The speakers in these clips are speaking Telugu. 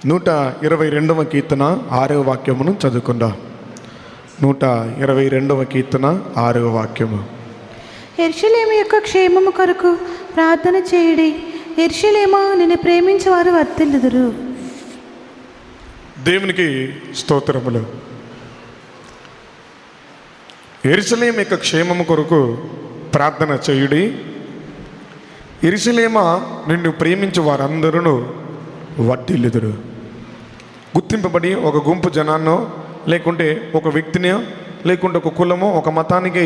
122వ కీర్తన 6వ వాక్యమును చదువుకుందాం. 122వ కీర్తన 6వ వాక్యము. యెరూషలేము యొక్క క్షేమము కొరకు ప్రార్థన చేయుడి. యెరూషలేమా, నిన్ను ప్రేమించే వారు వర్ధిల్లుదురు. దేవునికి స్తోత్రములు. యెరూషలేము యొక్క క్షేమము కొరకు ప్రార్థన చేయుడి. యెరూషలేమా, నిన్ను ప్రేమించే వారందరూ వర్ధిల్లుదురు. గుర్తింపబడి ఒక గుంపు జనాన్నో లేకుంటే ఒక వ్యక్తిని లేకుంటే ఒక కులమో ఒక మతానికి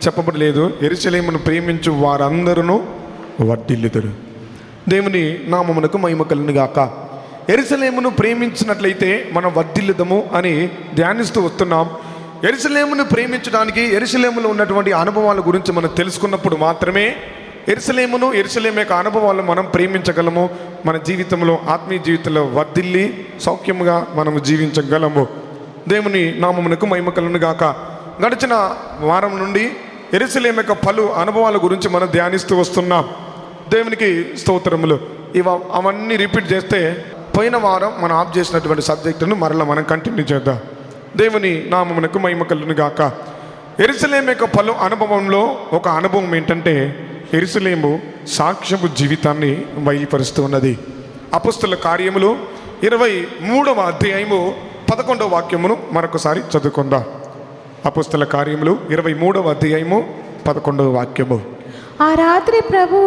చెప్పబడలేదు. యెరూషలేమును ప్రేమించు వారందరూ వర్ధిల్లుదురు. దేవుని నామమునకు మహిమ కలుగును గాక. యెరూషలేమును ప్రేమించినట్లయితే మనం వర్ధిల్లుదము అని ధ్యానిస్తూ వస్తున్నాం. యెరూషలేమును ప్రేమించడానికి యెరూషలేములో ఉన్నటువంటి అనుభవాల గురించి మనం తెలుసుకున్నప్పుడు మాత్రమే యెరూషలేమును యెరూషలేము యొక్క అనుభవాలను మనం ప్రేమించగలము. మన జీవితంలో ఆత్మీయ జీవితంలో వర్ధిల్లి సౌఖ్యముగా మనము జీవించగలము. దేవుని నామమునకు మహిమ కలుగును గాక. గడిచిన వారం నుండి యెరూషలేము యొక్క పలు అనుభవాల గురించి మనం ధ్యానిస్తూ వస్తున్నాం. దేవునికి స్తోత్రములు. అవన్నీ రిపీట్ చేస్తే పోయిన వారం మనం ఆఫ్ చేసినటువంటి సబ్జెక్టును మరలా మనం కంటిన్యూ చేద్దాం. దేవుని నామమునకు మహిమ కలుగును గాక. యెరూషలేము యొక్క పలు అనుభవంలో ఒక అనుభవం ఏంటంటే యెరూషలేము సాక్ష్యపు జీవితాన్ని బయలుపరుస్తూ ఉన్నది. అపొస్తలుల కార్యములు 23వ అధ్యాయము 11వ వాక్యమును మరొకసారి చదువుకుందాం. అపొస్తలుల కార్యములు 23వ అధ్యాయము 11వ వాక్యము. ఆ రాత్రి ప్రభు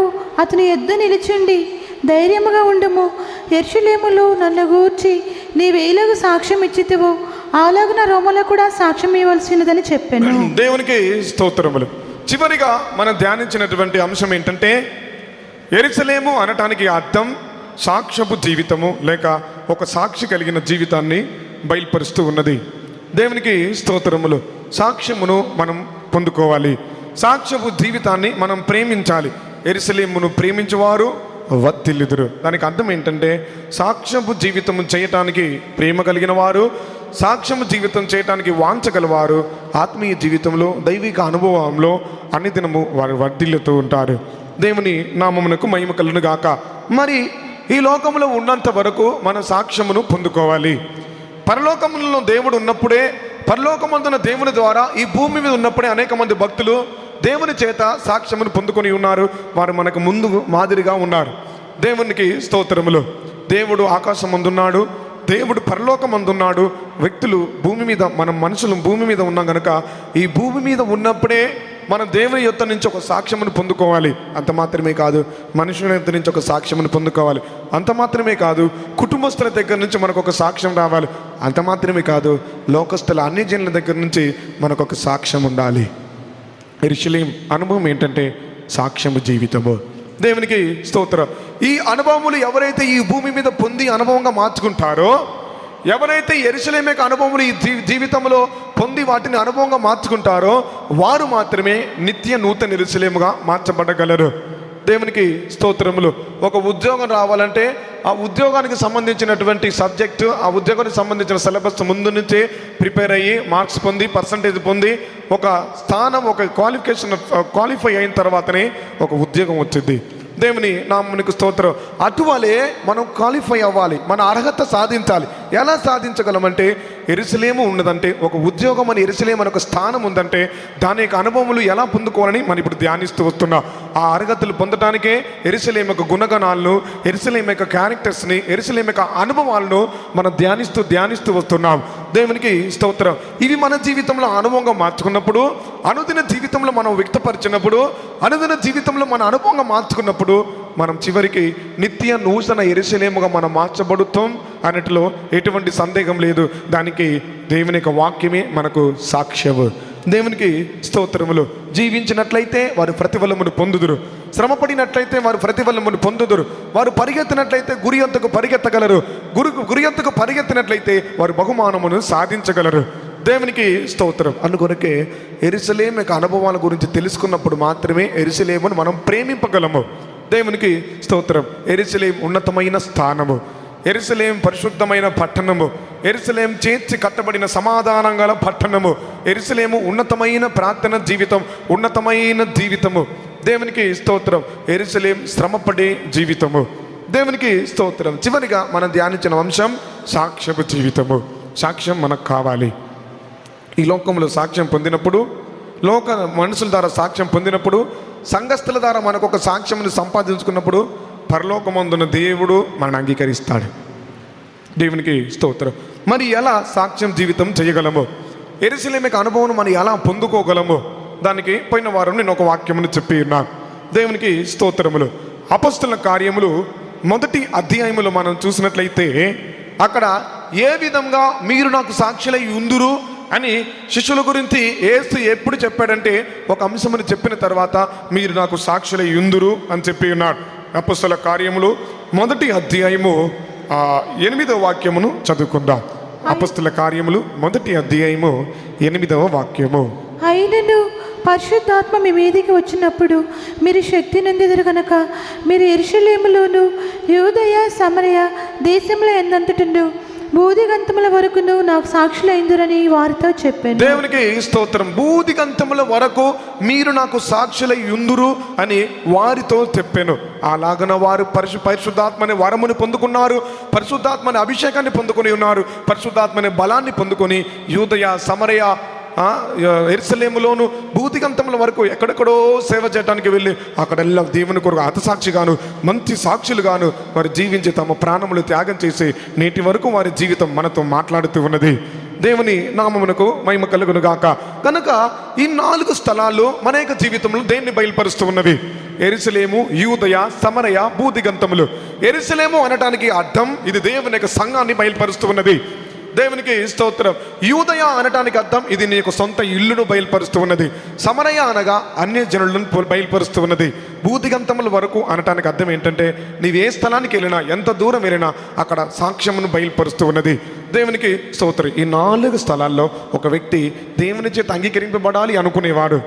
అతని యొద్ద నిలుచుండి, ధైర్యముగా ఉండుము, యెరూషలేములో నన్ను గూర్చి నీవేలాగు సాక్ష్యం ఇచ్చితివో అలాగున రోమలో కూడా సాక్ష్యం ఇవ్వవలసినదని చెప్పాను. దేవునికి స్తోత్రములు. చివరిగా మనం ధ్యానించినటువంటి అంశం ఏంటంటే యెరూషలేము అనటానికి అర్థం సాక్ష్యపు జీవితము లేక ఒక సాక్షి కలిగిన జీవితాన్ని బయలుపరుస్తూ ఉన్నది. దేవునికి స్తోత్రములు. సాక్ష్యమును మనం పొందుకోవాలి. సాక్ష్యపు జీవితాన్ని మనం ప్రేమించాలి. యెరూషలేమును ప్రేమించేవారు వర్ధిల్లుదురు. దానికి అర్థం ఏంటంటే సాక్ష్యపు జీవితం చేయటానికి ప్రేమ కలిగిన వారు, సాక్ష్యము జీవితం చేయటానికి వాంచగలవారు ఆత్మీయ జీవితంలో దైవిక అనుభవంలో అన్నిదినము వారు వర్ధిల్లుతూ ఉంటారు. దేవుని నామమునకు మహిమ కలుగును గాక. మరి ఈ లోకంలో ఉన్నంత వరకు మన సాక్ష్యమును పొందుకోవాలి. పరలోకములలో దేవుడు ఉన్నప్పుడే, పరలోకమందున దేవుని ద్వారా ఈ భూమి మీద ఉన్నప్పుడే అనేక మంది భక్తులు దేవుని చేత సాక్ష్యమును పొందుకొని ఉన్నారు. వారు మనకు ముందు మాదిరిగా ఉన్నారు. దేవునికి స్తోత్రములు. దేవుడు ఆకాశం ముందున్నాడు, దేవుడు పరలోకమందున్నాడు. వ్యక్తులు భూమి మీద, మనం మనుషులు భూమి మీద ఉన్నాం కనుక ఈ భూమి మీద ఉన్నప్పుడే మనం దేవుని యొద్ద నుంచి ఒక సాక్ష్యమును పొందుకోవాలి. అంత మాత్రమే కాదు, మనుషుల యొద్ద నుంచి ఒక సాక్ష్యమును పొందుకోవాలి. అంత మాత్రమే కాదు, కుటుంబస్తుల దగ్గర నుంచి మనకు ఒక సాక్ష్యం రావాలి. అంత మాత్రమే కాదు, లోకస్తుల అన్ని జనుల దగ్గర నుంచి మనకు ఒక సాక్ష్యం ఉండాలి. యెరూషలేము అనుభవం ఏంటంటే సాక్ష్యము జీవితము. దేవునికి స్తోత్రం. ఈ అనుభవములు ఎవరైతే ఈ భూమి మీద పొంది అనుభవంగా మార్చుకుంటారో, ఎవరైతే యెరూషలేము యొక్క అనుభవములు ఈ జీవితంలో పొంది వాటిని అనుభవంగా మార్చుకుంటారో వారు మాత్రమే నిత్య నూతన యెరూషలేముగా మార్చబడగలరు. దేవునికి స్తోత్రములు. ఒక ఉద్యోగం రావాలంటే ఆ ఉద్యోగానికి సంబంధించినటువంటి సబ్జెక్టు, ఆ ఉద్యోగానికి సంబంధించిన సిలబస్ ముందు నుంచే ప్రిపేర్ అయ్యి మార్క్స్ పొంది పర్సంటేజ్ పొంది ఒక స్థానం, ఒక క్వాలిఫై అయిన తర్వాతనే ఒక ఉద్యోగం వచ్చింది. దేవుని నామమునకు స్తోత్రం. అటువలే మనం క్వాలిఫై అవ్వాలి, మన అర్హత సాధించాలి. ఎలా సాధించగలమంటే యెరూషలేము ఉన్నదంటే, ఒక ఉద్యోగం అని యెరూషలేము అని ఒక స్థానం ఉందంటే దాని యొక్క అనుభవములు ఎలా పొందుకోవాలని మనం ఇప్పుడు ధ్యానిస్తూ వస్తున్నాం. ఆ అర్హతలు పొందడానికే యెరూషలేము యొక్క గుణగణాలను, యెరూషలేము యొక్క క్యారెక్టర్స్ని, యెరూషలేము యొక్క అనుభవాలను మనం ధ్యానిస్తూ వస్తున్నాం. దేవునికి స్తోత్రం. ఇవి మన జీవితంలో అనుభవంగా మార్చుకున్నప్పుడు, అనుదిన జీవితంలో మనం వ్యక్తపరిచినప్పుడు, అనుదిన జీవితంలో మన అనుభవంగా మార్చుకున్నప్పుడు మనం చివరికి నిత్య నూతన యెరూషలేముగా మనం మార్చబడుతాం అన్నట్లో ఎటువంటి సందేహం లేదు. దానికి దేవుని యొక్క వాక్యమే మనకు సాక్ష్యము. దేవునికి స్తోత్రములు. జీవించినట్లయితే వారు ప్రతిఫలమును పొందుదురు, శ్రమపడినట్లయితే వారు ప్రతిఫలమును పొందుదురు, వారు పరిగెత్తినట్లయితే గురి అంతకు పరిగెత్తగలరు, గురి అంతకు పరిగెత్తినట్లయితే వారు బహుమానమును సాధించగలరు. దేవునికి స్తోత్రం. అందుకొరకే యెరూషలేము యొక్క అనుభవాల గురించి తెలుసుకున్నప్పుడు మాత్రమే యెరూషలేమును మనం ప్రేమింపగలము. దేవునికి స్తోత్రం. యెరూషలేము ఉన్నతమైన స్థానము, యెరూషలేము పరిశుద్ధమైన పట్టణము, యెరూషలేము చేర్చి కట్టబడిన సమాధానం గల పట్టణము, యెరూషలేము ఉన్నతమైన ప్రార్థన జీవితం, ఉన్నతమైన జీవితము. దేవునికి స్తోత్రం. యెరూషలేము శ్రమపడే జీవితము. దేవునికి స్తోత్రం. చివరిగా మనం ధ్యానించిన అంశం సాక్ష్యపు జీవితము. సాక్ష్యం మనకు కావాలి. ఈ లోకంలో సాక్ష్యం పొందినప్పుడు, లోక మనుషుల ద్వారా సాక్ష్యం పొందినప్పుడు, సంఘస్థుల ద్వారా మనకు ఒక సాక్ష్యం సంపాదించుకున్నప్పుడు పరలోకమందున దేవుడు మనల్ని అంగీకరిస్తాడు. దేవునికి స్తోత్రం. మరి ఎలా సాక్ష్యం జీవితం చేయగలము, యెరూషలేముకు అనుభవం మనం ఎలా పొందుకోగలము, దానికి పోయిన వారం నేను ఒక వాక్యమును చెప్పి ఉన్నాను. దేవునికి స్తోత్రములు. అపొస్తలుల కార్యములు 1వ అధ్యాయములో మనం చూసినట్లయితే అక్కడ ఏ విధంగా మీరు నాకు సాక్షులై ఉందురు అని శిష్యుల గురించి యేసు ఎప్పుడు చెప్పాడంటే, ఒక అంశమును చెప్పిన తర్వాత మీరు నాకు సాక్షులై ఉందురు అని చెప్పి ఉన్నాడు. అపొస్తలుల కార్యములు 1వ అధ్యాయము 8వ వాక్యమును చదువుకుందాం. అపొస్తలుల కార్యములు 1వ అధ్యాయము 8వ వాక్యము. అయినను పరిశుద్ధాత్మ మీ మీదికి వచ్చినప్పుడు మీరు శక్తి నొందెదరు కనుక మీరు యెరూషలేములోను యూదయ సమరయ దేశంలో ఎందంతటను బూదిగంతముల వరకును నాకు సాక్షులైందురని వారితో చెప్పాను. దేవునికి స్తోత్రం. బూదిగంతముల వరకు మీరు నాకు సాక్షులై ఉందురు అని వారితో చెప్పాను. అలాగన వారు పరిశుద్ధాత్మని వరముని పొందుకున్నారు, పరిశుద్ధాత్మని అభిషేకాన్ని పొందుకొని ఉన్నారు, పరిశుద్ధాత్మని బలాన్ని పొందుకొని యూదయ సమరయ యెరూషలేములోను బూదిగంతముల వరకు ఎక్కడెక్కడో సేవ చేయడానికి వెళ్ళి అక్కడెల్లా దేవుని కొరకు హతసాక్షిగాను మంచి సాక్షులుగాను వారు జీవించి తమ ప్రాణములు త్యాగం చేసి నేటి వరకు వారి జీవితం మనతో మాట్లాడుతూ ఉన్నది. దేవుని నామమునకు మహిమ కలుగును గాక. కనుక ఈ 4 స్థలాలు మన యొక్క జీవితంలో దేన్ని బయలుపరుస్తూ ఉన్నవి? యెరూషలేము, యూదయ, సమరయ, బూదిగంతములు. యెరూషలేము అనటానికి అర్థం ఇది దేవుని యొక్క సంఘాన్ని బయలుపరుస్తూ ఉన్నది. దేవునికి స్తోత్రం. యూదయ అనటానికి అర్థం ఇది నీ యొక్క సొంత ఇల్లును బయలుపరుస్తూ ఉన్నది. సమరయ అనగా అన్య జనులను బయలుపరుస్తూ ఉన్నది. బూదిగంతముల వరకు అనటానికి అర్థం ఏంటంటే నీవు ఏ స్థలానికి వెళ్ళినా, ఎంత దూరం వెళ్ళినా అక్కడ సాక్ష్యమును బయలుపరుస్తూ ఉన్నది. దేవునికి స్తోత్రం. ఈ 4 స్థలాల్లో ఒక వ్యక్తి దేవుని చేత అంగీకరింపబడాలి అనుకునేవాడు,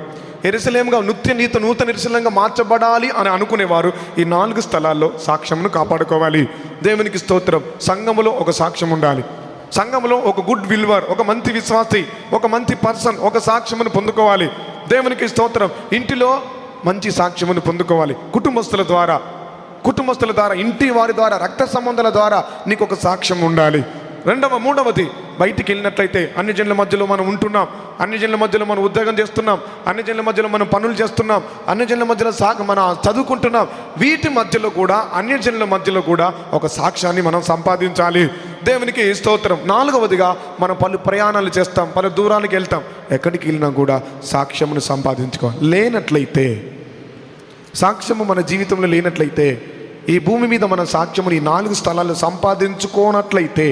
యెరూషలేముగా నూతన యెరూషలేముగా మార్చబడాలి అని అనుకునేవారు ఈ 4 స్థలాల్లో సాక్ష్యమును కాపాడుకోవాలి. దేవునికి స్తోత్రం. సంఘములో ఒక సాక్ష్యం ఉండాలి. సంఘంలో ఒక గుడ్ విల్వర్, ఒక మంచి విశ్వాసి, ఒక మంచి పర్సన్ ఒక సాక్ష్యమును పొందుకోవాలి. దేవునికి స్తోత్రం. ఇంటిలో మంచి సాక్ష్యమును పొందుకోవాలి. కుటుంబస్తుల ద్వారా ఇంటి వారి ద్వారా రక్త సంబంధాల ద్వారా నీకు ఒక సాక్ష్యం ఉండాలి. మూడవది బయటికి వెళ్ళినట్లయితే అన్ని జనుల మధ్యలో మనం ఉంటున్నాం, అన్ని జనుల మధ్యలో మనం ఉద్యోగం చేస్తున్నాం, అన్ని జనుల మధ్యలో మనం పనులు చేస్తున్నాం, అన్ని జనుల మధ్యలో మనం చదువుకుంటున్నాం. వీటి మధ్యలో కూడా అన్ని జనుల మధ్యలో కూడా ఒక సాక్ష్యాన్ని మనం సంపాదించాలి. దేవునికి స్తోత్రం. 4వదిగా మనం పలు ప్రయాణాలు చేస్తాం, పలు దూరానికి వెళ్తాం. ఎక్కడికి వెళ్ళినా కూడా సాక్ష్యమును సంపాదించుకోవాలి. లేనట్లయితే, సాక్ష్యము మన జీవితంలో లేనట్లయితే, ఈ భూమి మీద మన సాక్ష్యముని 4 స్థలాల్లో సంపాదించుకోనట్లయితే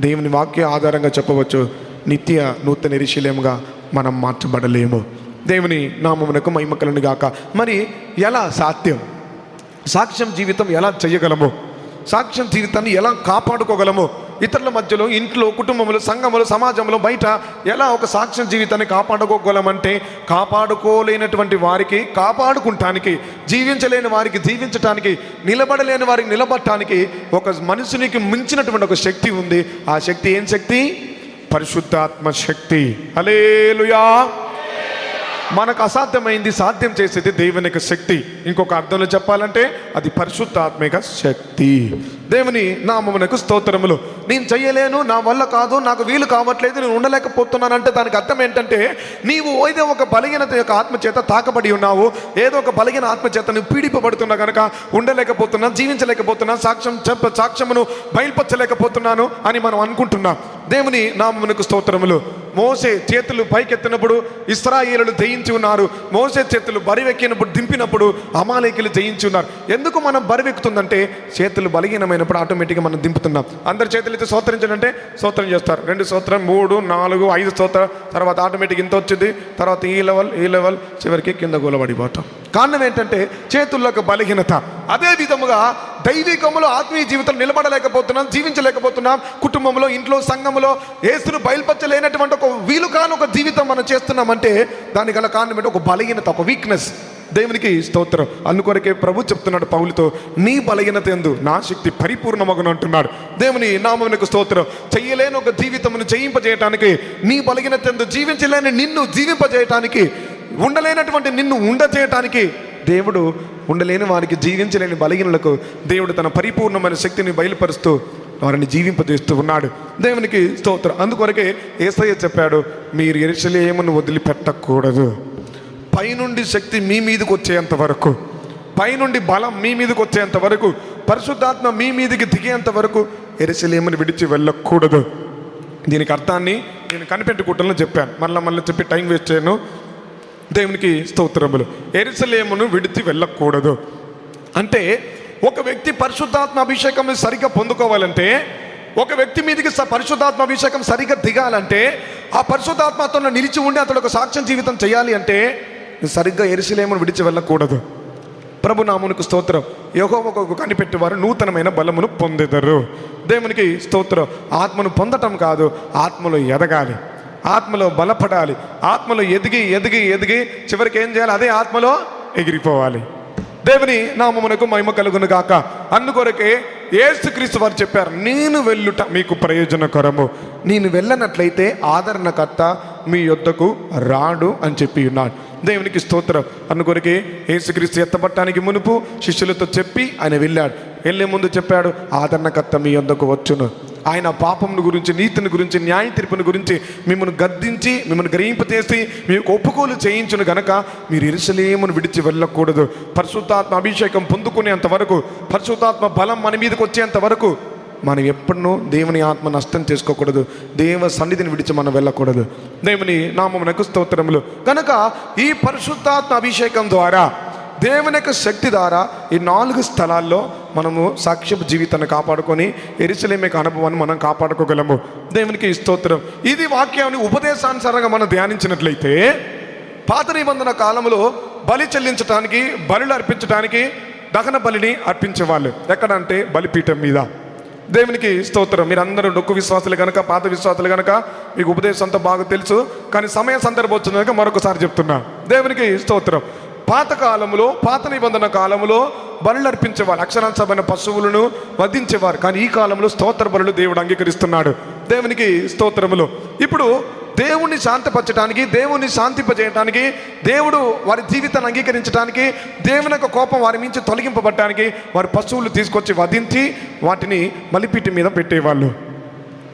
దేవుని వాక్య ఆధారంగా చెప్పవచ్చు, నిత్య నూతన యెరూషలేముగా మనం మార్చబడలేము. దేవుని నామమునకు మహిమ కలుగును గాక. మరి ఎలా సాధ్యం? సాక్ష్యం జీవితం ఎలా చేయగలము? సాక్ష్యం జీవితాన్ని ఎలా కాపాడుకోగలము? ఇతరుల మధ్యలో, ఇంట్లో, కుటుంబంలో, సంఘంలో, సమాజంలో, బయట ఎలా ఒక సాక్ష్యం జీవితాన్ని కాపాడుకోగలమంటే, కాపాడుకోలేనటువంటి వారికి కాపాడుకుంటానికి, జీవించలేని వారికి జీవించటానికి, నిలబడలేని వారికి నిలబడటానికి ఒక మనుషునికి మించినటువంటి ఒక శక్తి ఉంది. ఆ శక్తి ఏం శక్తి? పరిశుద్ధాత్మ శక్తి. హల్లెలూయా. మనకు అసాధ్యమైంది సాధ్యం చేసేది దేవుని యొక్క శక్తి. ఇంకొక అర్థంలో చెప్పాలంటే అది పరిశుద్ధాత్మిక శక్తి. దేవుని నామమునకు స్తోత్రములు. నేను చెయ్యలేను, నా వల్ల కాదు, నాకు వీలు కావట్లేదు, నేను ఉండలేకపోతున్నానంటే దానికి అర్థం ఏంటంటే నీవు ఏదో ఒక బలహీనత యొక్క ఆత్మచేత తాకబడి ఉన్నావు. ఏదో ఒక బలహీన ఆత్మచేత నువ్వు పీడిపబడుతున్నా కనుక ఉండలేకపోతున్నా, జీవించలేకపోతున్నా, సాక్ష్యమును బయలుపరచలేకపోతున్నాను అని మనం అనుకుంటున్నాం. దేవుని నామమునకు స్తోత్రములు. మోసే చేతులు పైకెత్తినప్పుడు ఇశ్రాయేలులు జయించి ఉన్నారు. మోసే చేతులు బరివెక్కినప్పుడు దింపినప్పుడు అమాలేకీయులు జయించి ఉన్నారు. ఎందుకు మనం బరివెక్కుతుందంటే చేతులు బలహీనమైనప్పుడు ఆటోమేటిక్గా మనం దింపుతున్నాం. అందరి చేతులు అయితే స్తోత్రించడంటే స్తోత్రం చేస్తారు. 2 స్తోత్రం, 3, 4, 5 స్తోత్రం, తర్వాత ఆటోమేటిక్ ఇంత వచ్చింది, తర్వాత ఈ లెవెల్ చివరికి కింద గోలబడిపోతాం. కారణం ఏంటంటే చేతుల్లోకి బలహీనత. అదే విధముగా దైవికములో ఆత్మీయ జీవితం నిలబడలేకపోతున్నాం, జీవించలేకపోతున్నాం. కుటుంబంలో, ఇంట్లో, సంఘంలో యేసును బయలుపరచలేనటువంటి ఒక వీలు కాని ఒక జీవితం మనం చేస్తున్నామంటే దానికి గల కారణం ఏంటంటే ఒక బలహీనత, ఒక వీక్నెస్. దేవునికి స్తోత్రం. అందుకొరకే ప్రభు చెప్తున్నాడు పౌలుతో, నీ బలహీనత యందు నా శక్తి పరిపూర్ణమగును అంటున్నాడు. దేవుని నామమునకు స్తోత్రం. చెయ్యలేని ఒక జీవితమును జయింపజేయటానికి, నీ బలహీనత యందు జీవించలేని నిన్ను జీవింపజేయటానికి, ఉండలేనటువంటి నిన్ను ఉండచేయటానికి దేవుడు ఉండలేని వారికి, జీవించలేని బలహీనులకు దేవుడు తన పరిపూర్ణమైన శక్తిని బయలుపరుస్తూ వారిని జీవింపజేస్తూ ఉన్నాడు. దేవునికి స్తోత్రం. అందుకొరకే యేసయ్య చెప్పాడు, మీరు యెరూషలేమును వదిలిపెట్టకూడదు. పైనుండి శక్తి మీ మీదకి వచ్చేంత వరకు, పైనుండి బలం మీ మీదకి వచ్చేంత వరకు, పరిశుద్ధాత్మ మీ మీదకి దిగేంత వరకు యెరూషలేమును విడిచి వెళ్ళకూడదు. దీనికి అర్థాన్ని నేను కనిపెట్టుకుంటాను చెప్పాను, మళ్ళీ చెప్పి టైం వేస్ట్ చేయను. దేవునికి స్తోత్రములు. యెరూషలేమును విడిచి వెళ్ళకూడదు అంటే ఒక వ్యక్తి పరిశుద్ధాత్మ అభిషేకం సరిగ్గా పొందుకోవాలంటే, ఒక వ్యక్తి మీదకి పరిశుద్ధాత్మ అభిషేకం సరిగ్గా దిగాలంటే, ఆ పరిశుద్ధాత్మతో నిలిచి ఉండి అతడు ఒక సాక్ష్యం జీవితం చేయాలి అంటే సరిగ్గా యెరూషలేమును విడిచి వెళ్ళకూడదు. ప్రభు నామమునకు స్తోత్రం. యెహోవాకు కనిపెట్టేవారు నూతనమైన బలమును పొందెదరు. దేవునికి స్తోత్రం. ఆత్మను పొందటం కాదు, ఆత్మలో ఎదగాలి, ఆత్మలో బలపడాలి, ఆత్మలో ఎదిగి ఎదిగి ఎదిగి చివరికి ఏం చేయాలి? అదే ఆత్మలో ఎగిరిపోవాలి. దేవుని నామమునకు మహిమ కలుగును గాక. అందుకొరకే యేసుక్రీస్తు వారు చెప్పారు, నేను వెళ్ళుట మీకు ప్రయోజనకరము, నేను వెళ్ళనట్లయితే ఆదరణకర్త మీ యొద్దకు రాడు అని చెప్పి ఉన్నాడు. దేవునికి స్తోత్రం. అందుకొరకే యేసుక్రీస్తు ఎత్తబట్టానికి మునుపు శిష్యులతో చెప్పి ఆయన వెళ్ళాడు. వెళ్ళే ముందు చెప్పాడు, ఆదరణకర్త మీ యొద్దకు వచ్చును. ఆయన పాపమును గురించి, నీతిని గురించి, న్యాయ తీర్పుని గురించి మిమ్మల్ని గద్దించి, మిమ్మల్ని గ్రహింపచేసి మీకు ఒప్పుకోలు చేయించును గనక మీరు యెరూషలేమును విడిచి వెళ్ళకూడదు. పరిశుద్ధాత్మ అభిషేకం పొందుకునేంత వరకు, పరిశుద్ధాత్మ బలం మన మీదకి వచ్చేంత వరకు మనం ఎప్పుడూ దేవుని ఆత్మ నష్టం చేసుకోకూడదు, దేవ సన్నిధిని విడిచి మనం వెళ్ళకూడదు. దేవుని నామమునకు స్తోత్రములు. కనుక ఈ పరిశుద్ధాత్మ అభిషేకం ద్వారా, దేవుని యొక్క శక్తి ద్వారా ఈ 4 స్థలాల్లో మనము సాక్ష్యపు జీవితాన్ని కాపాడుకొని యెరూషలేము యొక్క అనుభవాన్ని మనం కాపాడుకోగలము. దేవునికి స్తోత్రం. ఇది వాక్యాన్ని ఉపదేశానుసారంగా మనం ధ్యానించినట్లయితే, పాత నిబంధన కాలంలో బలి చెల్లించడానికి, బలులు అర్పించడానికి దహన బలిని అర్పించేవాళ్ళు. ఎక్కడంటే బలిపీఠం మీద. దేవునికి స్తోత్రం. మీరు అందరూ డొక్కు విశ్వాసులు కనుక, పాత విశ్వాసులు కనుక మీకు ఉపదేశం అంతా బాగా తెలుసు. కానీ సమయ సందర్భం వచ్చిన కనుక మరొకసారి చెప్తున్నా. దేవునికి స్తోత్రం. పాత కాలంలో, పాత నిబంధన కాలంలో బలులు అర్పించేవారు, అక్షరాంశమైన పశువులను వధించేవారు. కానీ ఈ కాలంలో స్తోత్ర బలులు దేవుడు అంగీకరిస్తున్నాడు. దేవునికి స్తోత్రములు. ఇప్పుడు దేవుణ్ణి శాంతిపరచడానికి, దేవుణ్ణి శాంతింపజేయడానికి, దేవుడు వారి జీవితాన్ని అంగీకరించడానికి, దేవుని యొక్క కోపం వారి నుంచి తొలగింపబడటానికి వారి పశువులు తీసుకొచ్చి వధించి వాటిని బలిపీఠం మీద పెట్టేవాళ్ళు.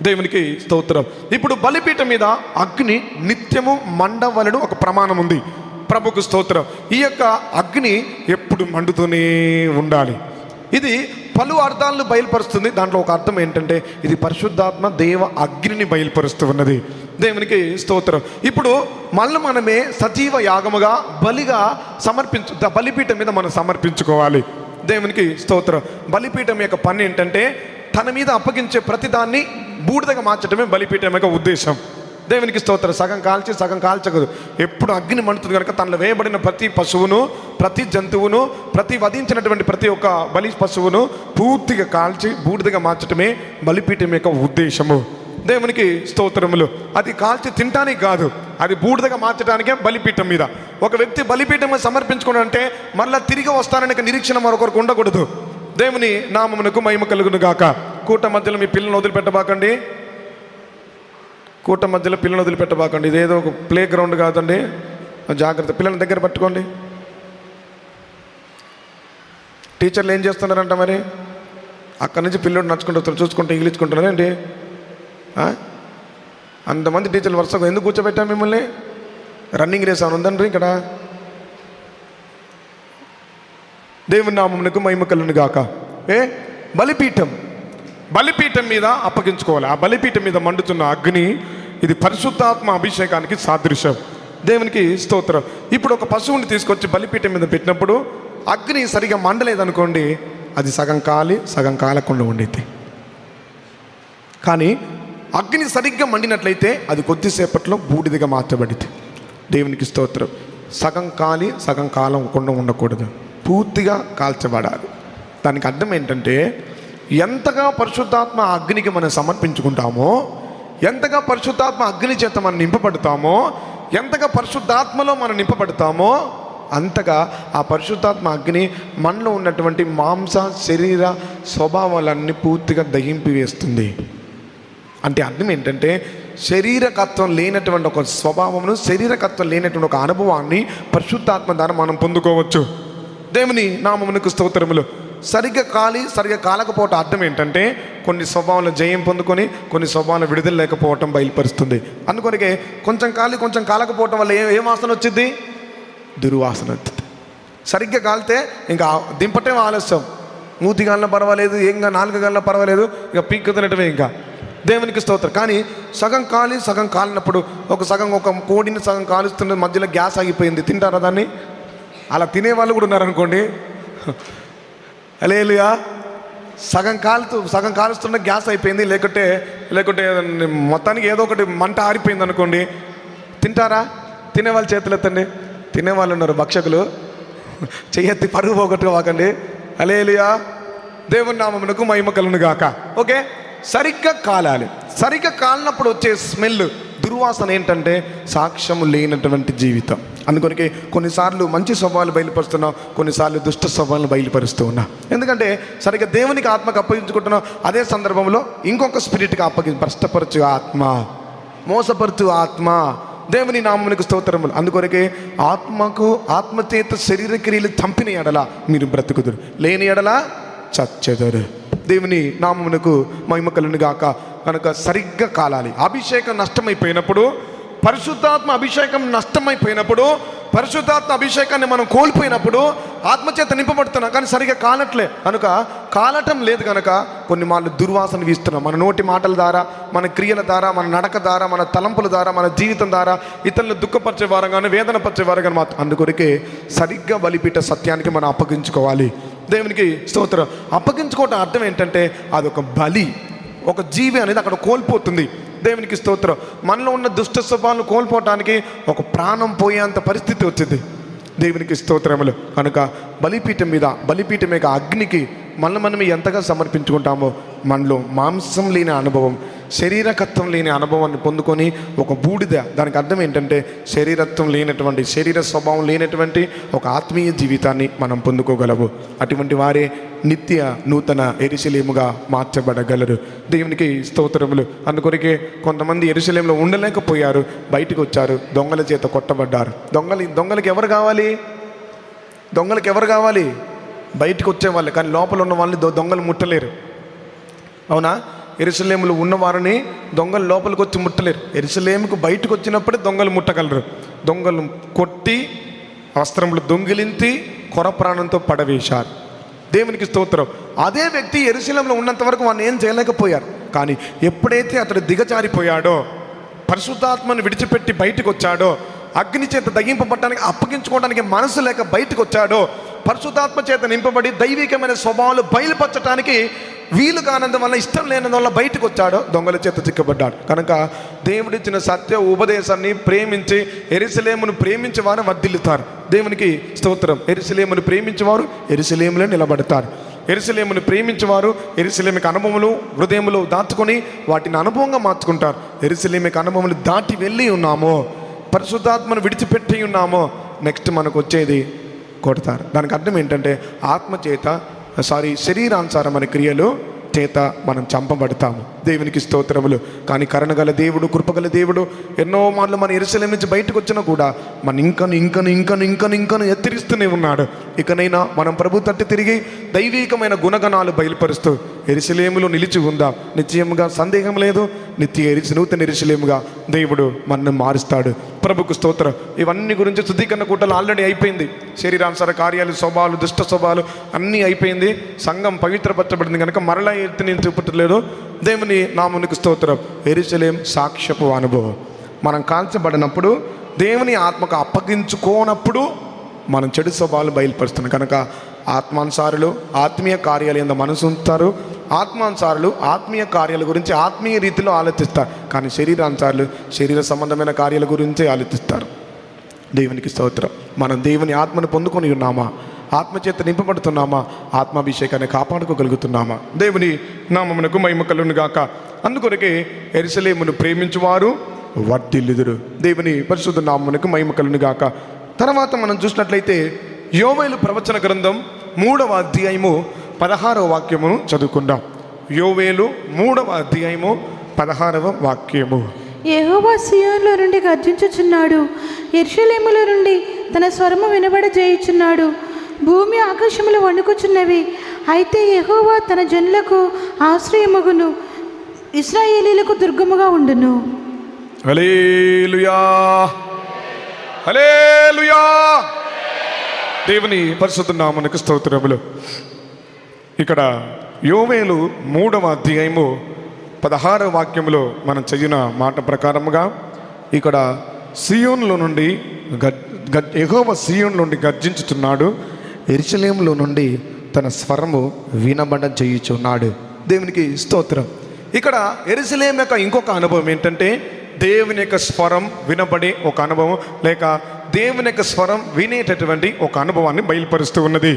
దేవునికి స్తోత్రం. ఇప్పుడు బలిపీఠం మీద అగ్ని నిత్యము మండవలెను ఒక ప్రమాణం ఉంది. ప్రభుకు స్తోత్రం. ఈ యొక్క అగ్ని ఎప్పుడు మండుతూనే ఉండాలి. ఇది పలు అర్థాలను బయలుపరుస్తుంది. దాంట్లో ఒక అర్థం ఏంటంటే, ఇది పరిశుద్ధాత్మ దేవ అగ్నిని బయలుపరుస్తూ ఉన్నది. దేవునికి స్తోత్రం. ఇప్పుడు మనమే సజీవ యాగముగా బలిగా బలిపీఠం మీద మనం సమర్పించుకోవాలి. దేవునికి స్తోత్రం. బలిపీఠం యొక్క పని ఏంటంటే, తన మీద అప్పగించే ప్రతిదాన్ని బూడిదగా మార్చడమే బలిపీఠం యొక్క ఉద్దేశం. దేవునికి స్తోత్రం. సగం కాల్చి సగం కాల్చకూడదు. ఎప్పుడు అగ్ని మండుతుంది కనుక తనలో వేయబడిన ప్రతి పశువును, ప్రతి జంతువును, ప్రతి వధించినటువంటి ప్రతి ఒక్క బలి పశువును పూర్తిగా కాల్చి బూడిదగా మార్చడమే బలిపీఠం యొక్క ఉద్దేశము. దేవునికి స్తోత్రములు. అది కాల్చి తినటానికి కాదు, అది బూడిదగా మార్చడానికే బలిపీఠం మీద. ఒక వ్యక్తి బలిపీఠం సమర్పించుకోవడం అంటే మళ్ళీ తిరిగి వస్తారనే నిరీక్షణ మరొకరికి ఉండకూడదు. దేవుని నామమునకు మహిమ కలుగును గాక. కూట మధ్యలో మీ పిల్లలను వదిలిపెట్టబాకండి. కూట మధ్యలో పిల్లలను వదిలిపెట్టబాకండి. ఇదేదో ఒక ప్లే గ్రౌండ్ కాదండి. జాగ్రత్త. పిల్లల దగ్గర పట్టుకోండి. టీచర్లు ఏం చేస్తున్నారంట మరి? అక్కడి నుంచి పిల్లడు నడుచుకుంటూ చూసుకుంటూ ఇంగ్లీష్కుంటున్నారండి. అంతమంది టీచర్లు వరుసగా ఎందుకు కూర్చోబెట్టాం మిమ్మల్ని? రన్నింగ్ రేస్ అని ఉందండి ఇక్కడ. దేవుని నామమునకు మహిమ కలుగును గాక. బలిపీఠం మీద అప్పగించుకోవాలి. ఆ బలిపీఠం మీద మండుతున్న అగ్ని ఇది పరిశుద్ధాత్మ అభిషేకానికి సాదృశ్యం. దేవునికి స్తోత్రం. ఇప్పుడు ఒక పశువుని తీసుకొచ్చి బలిపీఠం మీద పెట్టినప్పుడు అగ్ని సరిగా మండలేదనుకోండి, అది సగం కాలి సగం కాలకుండా ఉండేది. కానీ అగ్ని సరిగ్గా మండినట్లయితే అది కొద్దిసేపట్లో బూడిదగా మార్చబడింది. దేవునికి స్తోత్రం. సగం కాలి సగం కాలకుండా ఉండకూడదు, పూర్తిగా కాల్చబడాలి. దానికి అర్థం ఏంటంటే, ఎంతగా పరిశుద్ధాత్మ అగ్నికి మనం సమర్పించుకుంటామో, ఎంతగా పరిశుద్ధాత్మ అగ్ని చేత మనం నింపబడతామో, ఎంతగా పరిశుద్ధాత్మలో మనం నింపబడతామో, అంతగా ఆ పరిశుద్ధాత్మ అగ్ని మనలో ఉన్నటువంటి మాంస శరీర స్వభావాలన్నీ పూర్తిగా దహింపి వేస్తుంది. అంటే అర్థం ఏంటంటే, శరీరకత్వం లేనటువంటి ఒక స్వభావమును, శరీరకత్వం లేనటువంటి ఒక అనుభవాన్ని పరిశుద్ధాత్మ ద్వారా మనం పొందుకోవచ్చు. దేవుని నామమునకు స్తోత్రములు. సరిగ్గా సరిగ్గా కాలకపోవటం అర్థం ఏంటంటే కొన్ని స్వభావాలను జయం పొందుకొని కొన్ని స్వభావాలను విడుదల లేకపోవటం బయలుపరుస్తుంది. అందుకొనకే కొంచెం కాలకపోవటం వల్ల ఏం వాసన వచ్చింది? దుర్వాసన వచ్చింది. సరిగ్గా కాలితే ఇంకా దింపటం ఆలస్యం. మూతి గాలిన పర్వాలేదు, ఇంకా 4 గాలిన పర్వాలేదు, ఇక పీక్కు తినటమే. ఇంకా దేవునికి స్తోత్రం. కానీ సగం కాలినప్పుడు ఒక కోడిని సగం కాలుస్తున్న మధ్యలో గ్యాస్ ఆగిపోయింది, తింటారా దాన్ని? అలా తినేవాళ్ళు కూడా ఉన్నారనుకోండి. హల్లెలూయా. సగం కాలుస్తున్న గ్యాస్ అయిపోయింది, లేకుంటే మొత్తానికి ఏదో ఒకటి మంట ఆరిపోయింది అనుకోండి, తింటారా? తినేవాళ్ళు చేతులు ఎత్తండి. తినేవాళ్ళు ఉన్నారు, భక్షకులు. చెయ్యెత్తి పరుగు పోగొట్టుకోవాకండి. హల్లెలూయా. దేవుని నామమునకు మహిమ కలుగును గాక. ఓకే, సరిగ్గా కాలాలి. సరిగ్గా కాలినప్పుడు వచ్చే స్మెల్, దుర్వాసన ఏంటంటే సాక్ష్యము లేనటువంటి జీవితం. అందుకొనికి కొన్నిసార్లు మంచి స్వభావాలు బయలుపరుస్తున్నావు, కొన్నిసార్లు దుష్ట స్వభావాలను బయలుపరుస్తూ ఉన్నా. ఎందుకంటే సరిగ్గా దేవునికి ఆత్మకు అప్పగించుకుంటున్నావు, అదే సందర్భంలో ఇంకొక స్పిరిట్కి భ్రష్టపరచు ఆత్మ, మోసపరచు ఆత్మ. దేవుని నామమునకు స్తోత్రములు. అందుకొరకే ఆత్మచేత శరీర క్రియలు చంపిన ఎడల మీరు బ్రతుకుదురు, లేని ఎడల చచ్చెదరు. దేవుని నామమునకు మహిమ కలుగును గాక. కనుక సరిగ్గా కాలాలి. అభిషేకం నష్టమైపోయినప్పుడు, పరిశుద్ధాత్మ అభిషేకం నష్టమైపోయినప్పుడు, పరిశుద్ధాత్మ అభిషేకాన్ని మనం కోల్పోయినప్పుడు ఆత్మచేత నింపబడుతున్నాం, కానీ సరిగ్గా కాలట్లే. కనుక కాలటం లేదు కనుక కొన్ని మార్లు దుర్వాసన వీస్తున్నాం. మన నోటి మాటల ద్వారా, మన క్రియల ద్వారా, మన నడక ద్వారా, మన తలంపుల ద్వారా, మన జీవితం ద్వారా ఇతరులను దుఃఖపరిచే వారంగానే, వేదన పరిచే వారంగానే మాత్రం. అందుకొరకే సరిగ్గా బలిపీఠ సత్యానికి మనం అప్పగించుకోవాలి. దేవునికి స్తోత్రం. అప్పగించుకోవటం అర్థం ఏంటంటే అదొక బలి, ఒక జీవి అనేది అక్కడ కోల్పోతుంది. దేవునికి స్తోత్రం. మనలో ఉన్న దుష్ట స్వభావాలను కోల్పోవటానికి ఒక ప్రాణం పోయేంత పరిస్థితి వచ్చింది. దేవునికి స్తోత్రములు. కనుక బలిపీఠం మీద అగ్నికి మనం ఎంతగా సమర్పించుకుంటామో మనలో మాంసం లేని అనుభవం, శరీరకత్వం లేని అనుభవాన్ని పొందుకొని ఒక బూడిద, దానికి అర్థం ఏంటంటే శరీరత్వం లేనటువంటి, శరీర స్వభావం లేనటువంటి ఒక ఆత్మీయ జీవితాన్ని మనం పొందుకోగలవు. అటువంటి వారే నిత్య నూతన యెరూషలేముగా మార్చబడగలరు. దేవునికి స్తోత్రములు. అందుకొరకే కొంతమంది యెరూషలేములో ఉండలేకపోయారు, బయటకు వచ్చారు, దొంగల చేత కొట్టబడ్డారు. దొంగలకి ఎవరు కావాలి? బయటకు వచ్చేవాళ్ళు, కానీ లోపల ఉన్న వాళ్ళని దొంగలు ముట్టలేరు. అవునా? యెరూషలేములో ఉన్నవారిని దొంగలు లోపలికి వచ్చి ముట్టలేరు. యెరూషలేముకు బయటకు వచ్చినప్పుడే దొంగలు ముట్టగలరు. దొంగలు కొట్టి, వస్త్రములు దొంగిలించి, కొర ప్రాణంతో పడవేశారు. దేవునికి స్తోత్రం. అదే వ్యక్తి యెరూషలేములో ఉన్నంత వరకు వాడిని ఏం చేయలేకపోయారు. కానీ ఎప్పుడైతే అతడు దిగజారిపోయాడో, పరిశుద్ధాత్మను విడిచిపెట్టి బయటకు వచ్చాడో, అగ్ని చేత దగింపబడటానికి అప్పగించుకోవడానికి మనసు లేక బయటకు వచ్చాడో, పరిశుద్ధాత్మ చేత నింపబడి దైవికమైన స్వభావాలు బయలుపరచడానికి వీలు కానందు వల్ల, ఇష్టం లేనందు వల్ల బయటకు వచ్చాడో దొంగల చేత చిక్కబడ్డాడు. కనుక దేవుడిచ్చిన సత్య ఉపదేశాన్ని ప్రేమించి యెరూషలేమును ప్రేమించేవారు వర్ధిల్లుతారు. దేవునికి స్తోత్రం. యెరూషలేమును ప్రేమించేవారు యెరూషలేములో నిలబడతారు. యెరూషలేమును ప్రేమించేవారు యెరూషలేముకు అనుభవములు హృదయములో దాచుకొని వాటిని అనుభవంగా మార్చుకుంటారు. యెరూషలేముకు అనుభవములు దాటి వెళ్ళి ఉన్నామో, పరిశుద్ధాత్మను విడిచిపెట్టి ఉన్నామో, నెక్స్ట్ మనకు వచ్చేది కొడతారు. దానికి అర్థం ఏంటంటే శరీరానుసారమైన క్రియలు చేత మనం చంపబడతాము. దేవునికి స్తోత్రములు. కానీ కరుణగల దేవుడు, కృపగల దేవుడు ఎన్నో మార్లు మన యెరూషలేము నుంచి బయటకు వచ్చినా కూడా మన ఇంకను ఎత్తిరిస్తూనే ఉన్నాడు. ఇకనైనా మనం ప్రభు తట్టు తిరిగి దైవికమైన గుణగణాలు బయలుపరుస్తూ యెరూషలేములో నిలిచి ఉందాం. నిశ్చయముగా సందేహం లేదు, నూతన యెరూషలేముగా దేవుడు మనల్ని మారుస్తాడు. ప్రభుకు స్తోత్రం. ఇవన్నీ గురించి శుద్ధీకరణ కూటలు ఆల్రెడీ అయిపోయింది. శరీరానుసార కార్యాలు, స్వభావాలు, దుష్ట స్వభావాలు అన్నీ అయిపోయింది. సంఘం పవిత్రపరచబడింది కనుక మరలా ఎత్తి నేను చూపట్లేదు. దేవుని నామమునకు స్తోత్రం. యెరూషలేము సాక్ష్యపు అనుభవం. మనం కాల్చబడినప్పుడు, దేవుని ఆత్మకు అప్పగించుకోనప్పుడు మనం చెడు స్వభావాలు బయలుపరుస్తున్నాం. కనుక ఆత్మానుసారులు ఆత్మీయ కార్యాలు ఎంత మనసు ఉంచుతారు, ఆత్మానుసారులు ఆత్మీయ కార్యాల గురించి ఆత్మీయ రీతిలో ఆలోచిస్తారు. కానీ శరీరానుసారులు శరీర సంబంధమైన కార్యాల గురించే ఆలోచిస్తారు. దేవునికి స్తోత్రం. మనం దేవుని ఆత్మను పొందుకొని ఉన్నామా? ఆత్మచేత నింపబడుతున్నామా? ఆత్మాభిషేకాన్ని కాపాడుకోగలుగుతున్నామా? దేవుని నామమునకు మహిమ కలుగును గాక. అందుకొరకే యెరూషలేమును ప్రేమించువారు వర్ధిల్లుదురు. దేవుని పరిశుద్ధ నామమునకు మహిమ కలుగును గాక. తర్వాత మనం చూసినట్లయితే యోవేలు ప్రవచన గ్రంథం 3వ అధ్యాయము 16వ వాక్యమును చదువుకుందాం. యోవేలు 3వ అధ్యాయము 16వ వాక్యము. యెహోవా సీయోనులో నుండి గర్జించుచున్నాడు, యెరూషలేములో నుండి తన స్వరము వినబడజేయుచున్నాడు. భూమి ఆకాశములు వణుకుచున్నవి. అయితే యెహోవా తన జనులకు ఆశ్రయమగును, ఇశ్రాయేలీలకు దుర్గముగా ఉండును. హల్లెలూయా, హల్లెలూయా. దేవుని పరిశుద్ధ నామమునకు స్తోత్రములు. ఇక్కడ యోవేలు 3వ అధ్యాయము 16వ వాక్యములో మనం చదివిన మాట ప్రకారముగా ఇక్కడ సియోనులో నుండి యెహోవా సియోను నుండి గర్జించుచున్నాడు, యెరూషలేములో నుండి తన స్వరము వినబడ చేయుచున్నాడు. దేవునికి స్తోత్రం. ఇక్కడ యెరూషలేము యొక్క ఇంకొక అనుభవం ఏంటంటే దేవుని యొక్క స్వరం వినబడే ఒక అనుభవం, లేక దేవుని యొక్క స్వరం వినేటటువంటి ఒక అనుభవాన్ని బయలుపరుస్తూ ఉన్నది.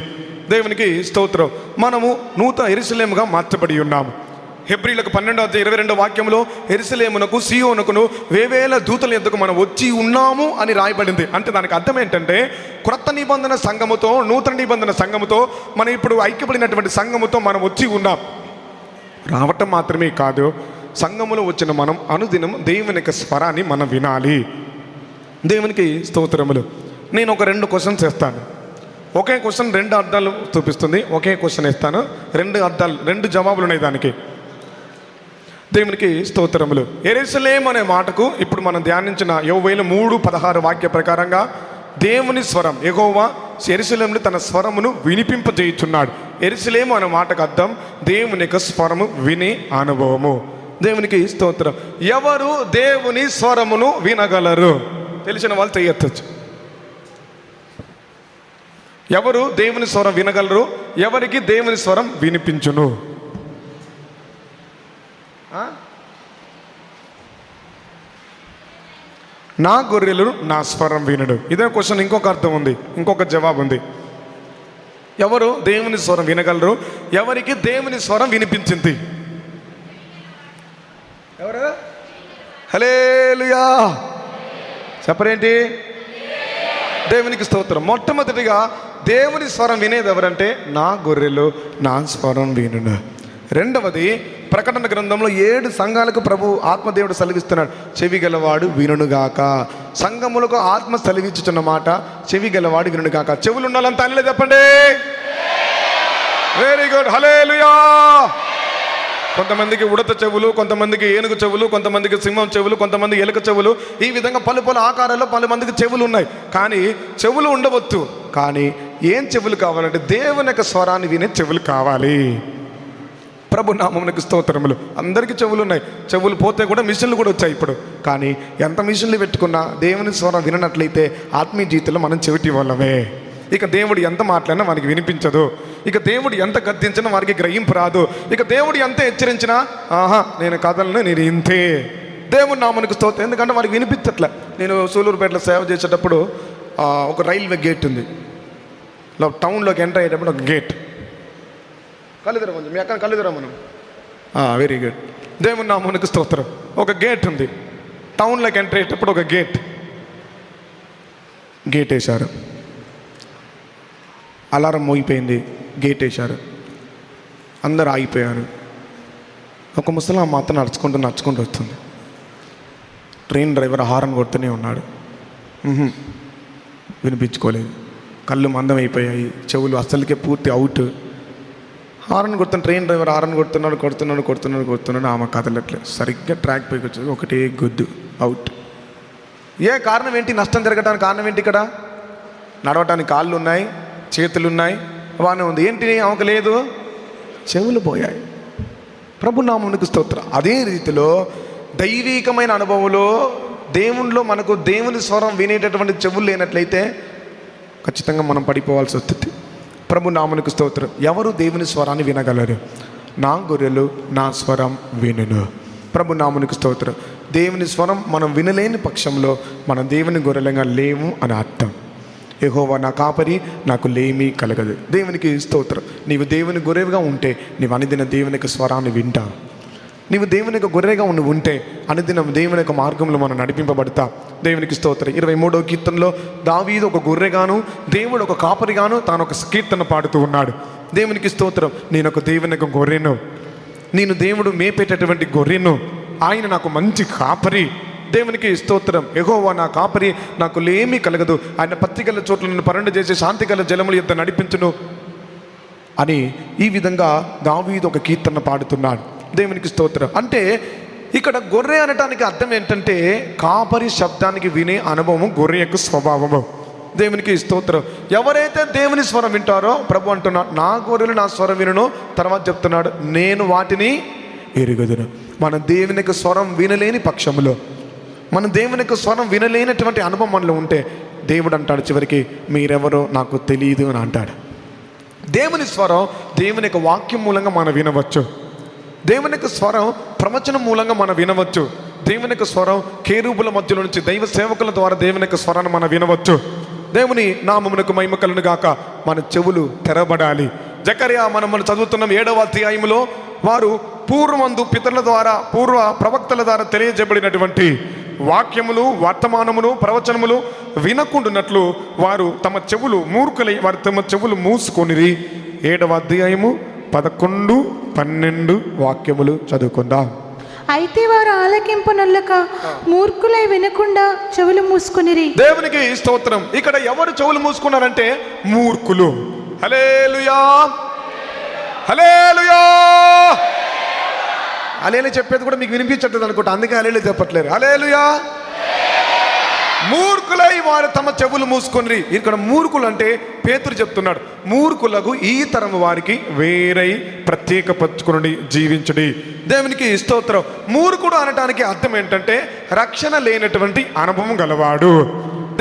దేవునికి స్తోత్రం. మనము నూతన యెరూషలేముగా మార్చబడి ఉన్నాము. హెబ్రీలకు 12:22 వాక్యంలో యెరూషలేమునకు సియోనుకును వేవేల దూతల యొద్దకు మనం వచ్చి ఉన్నాము అని రాయబడింది. అంటే దానికి అర్థం ఏంటంటే క్రొత్త నిబంధన సంఘముతో నూతన నిబంధన సంఘముతో మనం ఇప్పుడు ఐక్యపడినటువంటి సంఘముతో మనం వచ్చి ఉన్నాం. రావటం మాత్రమే కాదు, సంఘములో వచ్చిన మనం అనుదినం దేవుని యొక్క స్వరాన్ని మనం వినాలి. దేవునికి స్తోత్రములు. నేను ఒక 2 క్వశ్చన్స్ వేస్తాను. ఒకే క్వశ్చన్ 2 అర్థాలు చూపిస్తుంది. ఒకే క్వశ్చన్ ఇస్తాను, 2 అర్థాలు, 2 జవాబులు ఉన్నాయి దానికి. దేవునికి స్తోత్రములు. యెరూషలేము అనే మాటకు ఇప్పుడు మనం ధ్యానించిన యోవేలు 3:16 వాక్య ప్రకారంగా దేవుని స్వరం, యెహోవా యెరూషలేమును తన స్వరమును వినిపింపజేయుచున్నాడు. యెరూషలేము అనే మాటకు అర్థం దేవుని యొక్క స్వరము వినే అనుభవము. దేవునికి స్తోత్రం. ఎవరు దేవుని స్వరమును వినగలరు? తెలిసిన వాళ్ళు చేయొచ్చు. ఎవరు దేవుని స్వరం వినగలరు? ఎవరికి దేవుని స్వరం వినిపించును? నా గొర్రెలు నా స్వరం వినడు. ఇదే క్వశ్చన్ ఇంకొక అర్థం ఉంది, ఇంకొక జవాబు ఉంది. ఎవరు దేవుని స్వరం వినగలరు? ఎవరికి దేవుని స్వరం వినిపించింది? ఎవరు? హల్లెలూయా చెప్పరేంటి? దేవునికి స్తోత్రం. మొట్టమొదటిగా దేవుని స్వరం వినేది ఎవరంటే నా గొర్రెలు నా స్వరం వినును. రెండవది ప్రకటన గ్రంథంలో 7 సంఘాలకు ప్రభు ఆత్మదేవుడు సెలవిస్తున్నాడు, చెవి గలవాడు వినుగాక. సంఘములకు ఆత్మ సెలవిచ్చుచున్న మాట చెవి గలవాడు వినుగాక. చెవులు ఉండాలని తనలే చెప్పండి. వెరీ గుడ్, హల్లెలూయా. కొంతమందికి ఉడత చెవులు, కొంతమందికి ఏనుగు చెవులు, కొంతమందికి సింహం చెవులు, కొంతమంది ఎలుక చెవులు, ఈ విధంగా పలు ఆకారాల్లో పలు మందికి చెవులు ఉన్నాయి. కానీ చెవులు ఉండవచ్చు, కానీ ఏం చెవులు కావాలంటే దేవుని యొక్క స్వరాన్ని వినే చెవులు కావాలి. ప్రభు నామమునకు స్తోత్రములు. అందరికీ చెవులు ఉన్నాయి, చెవులు పోతే కూడా మిషన్లు కూడా వచ్చాయి ఇప్పుడు. కానీ ఎంత మిషన్లు పెట్టుకున్నా దేవుని స్వరం వినట్లయితే ఆత్మీయ జీవితంలో మనం చెవిటి వాళ్ళమే. ఇక దేవుడు ఎంత మాట్లాడినా వారికి వినిపించదు. ఇక దేవుడు ఎంత గద్దించినా వారికి గ్రహింపు రాదు. ఇక దేవుడు ఎంత హెచ్చరించినా నేను కథలను నేను ఇంతే. దేవుడు నామమునకు స్తోత్రం. ఎందుకంటే వారికి వినిపించట్లే. నేను సూలూరుపేటలో సేవ చేసేటప్పుడు ఒక రైల్వే గేట్ ఉంది. టౌన్లోకి ఎంటర్ అయ్యేటప్పుడు ఒక గేట్. కలుదురా కొంచెం, మీ అక్కడ కలుదురా మనం. Very good. దేవుని నామమునకు స్తోత్రం. ఒక గేట్ ఉంది. టౌన్లోకి ఎంటర్ అయ్యేటప్పుడు ఒక గేట్ వేశారు. అలారం మోగిపోయింది, గేట్ వేశారు. అందరు ఆగిపోయారు. ఒక ముసలాం అతను నడుచుకుంటూ వస్తుంది. ట్రైన్ డ్రైవర్ హారన్ కొడుతూనే ఉన్నాడు. వినిపించుకోలేదు. కళ్ళు మందమైపోయాయి, చెవులు అస్సలకే పూర్తి అవుట్. హారన్ కొడుతున్న ట్రైన్ డ్రైవర్ హారన్ కొడుతున్నాడు. ఆమె కదలట్లేదు. సరిగ్గా ట్రాక్ పైకి వచ్చేది ఒకటే గుద్దు, అవుట్. ఏ కారణం ఏంటి? నష్టం జరగడానికి కారణం ఏంటి? ఇక్కడ నడవటానికి కాళ్ళు ఉన్నాయి, చేతులు ఉన్నాయి, బాగానే ఉంది. ఏంటి ఆమెకు లేదు? చెవులు పోయాయి. ప్రభు నామమునకు స్తోత్రం. అదే రీతిలో దైవికమైన అనుభవంలో దేవునిలో మనకు దేవుని స్వరం వినేటటువంటి చెవులు లేనట్లయితే ఖచ్చితంగా మనం పడిపోవాల్సి వస్తుంది. ప్రభు నామమునకు స్తోత్రం. ఎవరు దేవుని స్వరాన్ని వినగలరు? నా గొర్రెలు నా స్వరం వినును. ప్రభు నామమునకు స్తోత్రం. దేవుని స్వరం మనం వినలేని పక్షంలో మనం దేవుని గొర్రెలుగా లేము అని అర్థం. యెహోవా నా కాపరి, నాకు లేమి కలగదు. దేవునికి స్తోత్రం. నీవు దేవుని గొర్రెగా ఉంటే నీవు అనుదిన దేవుని యొక్క స్వరాన్ని వింటావు. నీవు దేవుని యొక్క గొర్రెగా ఉంటే అనుదినం దేవుని యొక్క మార్గంలో మనం నడిపింపబడతా. దేవునికి స్తోత్రం. 23వ కీర్తనలో దావీదు ఒక గొర్రెగాను దేవుడు ఒక కాపరిగాను తాను ఒక కీర్తన పాడుతూ ఉన్నాడు. దేవునికి స్తోత్రం. నేను ఒక దేవుని యొక్క గొర్రెను, నేను దేవుడు మేపేటటువంటి గొర్రెను, ఆయన నాకు మంచి కాపరి, దేవునికి స్తోత్రం. యెహోవా నా కాపరి, నాకు లేమీ కలగదు. ఆయన పత్తిగల చోట్ల నన్ను పరండు చేసి శాంతిగల జలముల యొద్ద నడిపించును అని ఈ విధంగా దావీదు ఒక కీర్తన పాడుతున్నాడు. దేవునికి స్తోత్రం. అంటే ఇక్కడ గొర్రె అనటానికి అర్థం ఏంటంటే కాపరి శబ్దానికి వినే అనుభవం గొర్రె యొక్క స్వభావము. దేవునికి స్తోత్రం. ఎవరైతే దేవుని స్వరం వింటారో ప్రభు అంటున్నాడు, నా గొర్రెలు నా స్వరం వినును. తర్వాత చెప్తున్నాడు, నేను వాటిని ఎరుగుదును. మన దేవుని యొక్క స్వరం వినలేని పక్షంలో, మన దేవుని యొక్క స్వరం వినలేనటువంటి అనుభవం మనలో ఉంటే దేవుడు అంటాడు చివరికి, మీరెవరో నాకు తెలియదు అని అంటాడు. దేవుని స్వరం దేవుని యొక్క వాక్యం మూలంగా మనం వినవచ్చు. దేవుని యొక్క స్వరం ప్రవచనం మూలంగా మనం వినవచ్చు. దేవుని యొక్క స్వరం కేరూబుల మధ్యలో నుంచి దైవ సేవకుల ద్వారా దేవుని యొక్క స్వరాన్ని మనం వినవచ్చు. దేవుని నామమునకు మహిమ కలుగును గాక. మన చెవులు తెరబడాలి. జకర్యా మనం చదువుతున్నాం 7వ అధ్యాయంలో, వారు పూర్వమందు పితరుల ద్వారా పూర్వ ప్రవక్తల ద్వారా తెలియజేయబడినటువంటి వాక్యములు, వర్తమానములు, ప్రవచనములు వినకుండునట్లు వారు తమ చెవులు మూర్ఖులై వారు తమ చెవులు మూసుకొనిరి. 7వ అధ్యాయము 11, 12 వాక్యములు చదువుకుందాం. అయితే వారు ఆలకింపనొల్లక మూర్ఖులై వినకుండా చెవులు మూసుకునిరి. దేవునికి స్తోత్రం. ఇక్కడ ఎవరు చెవులు మూసుకున్నారంటే మూర్ఖులు. హల్లెలూయా, హల్లెలూయా. హల్లెలూయా చెప్పేది కూడా మీకు వినిపించట్లేదు అనుకుంటా, అందుకే హల్లెలూయా చెప్పట్లేరు. హల్లెలూయా. మూర్ఖులై వారు తమ చెవులు మూసుకొని. ఇక్కడ మూర్ఖులు అంటే పేతురు చెప్తున్నాడు, మూర్ఖులకు ఈ తరము వారికి వేరై ప్రత్యేకపరచుకుని జీవించుడి. దేవునికి స్తోత్రం. మూర్ఖుడు అనటానికి అర్థం ఏంటంటే రక్షణ లేనటువంటి అనుభవం గలవాడు.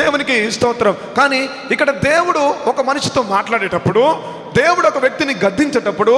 దేవునికి స్తోత్రం. కానీ ఇక్కడ దేవుడు ఒక మనిషితో మాట్లాడేటప్పుడు, దేవుడు ఒక వ్యక్తిని గద్దించేటప్పుడు,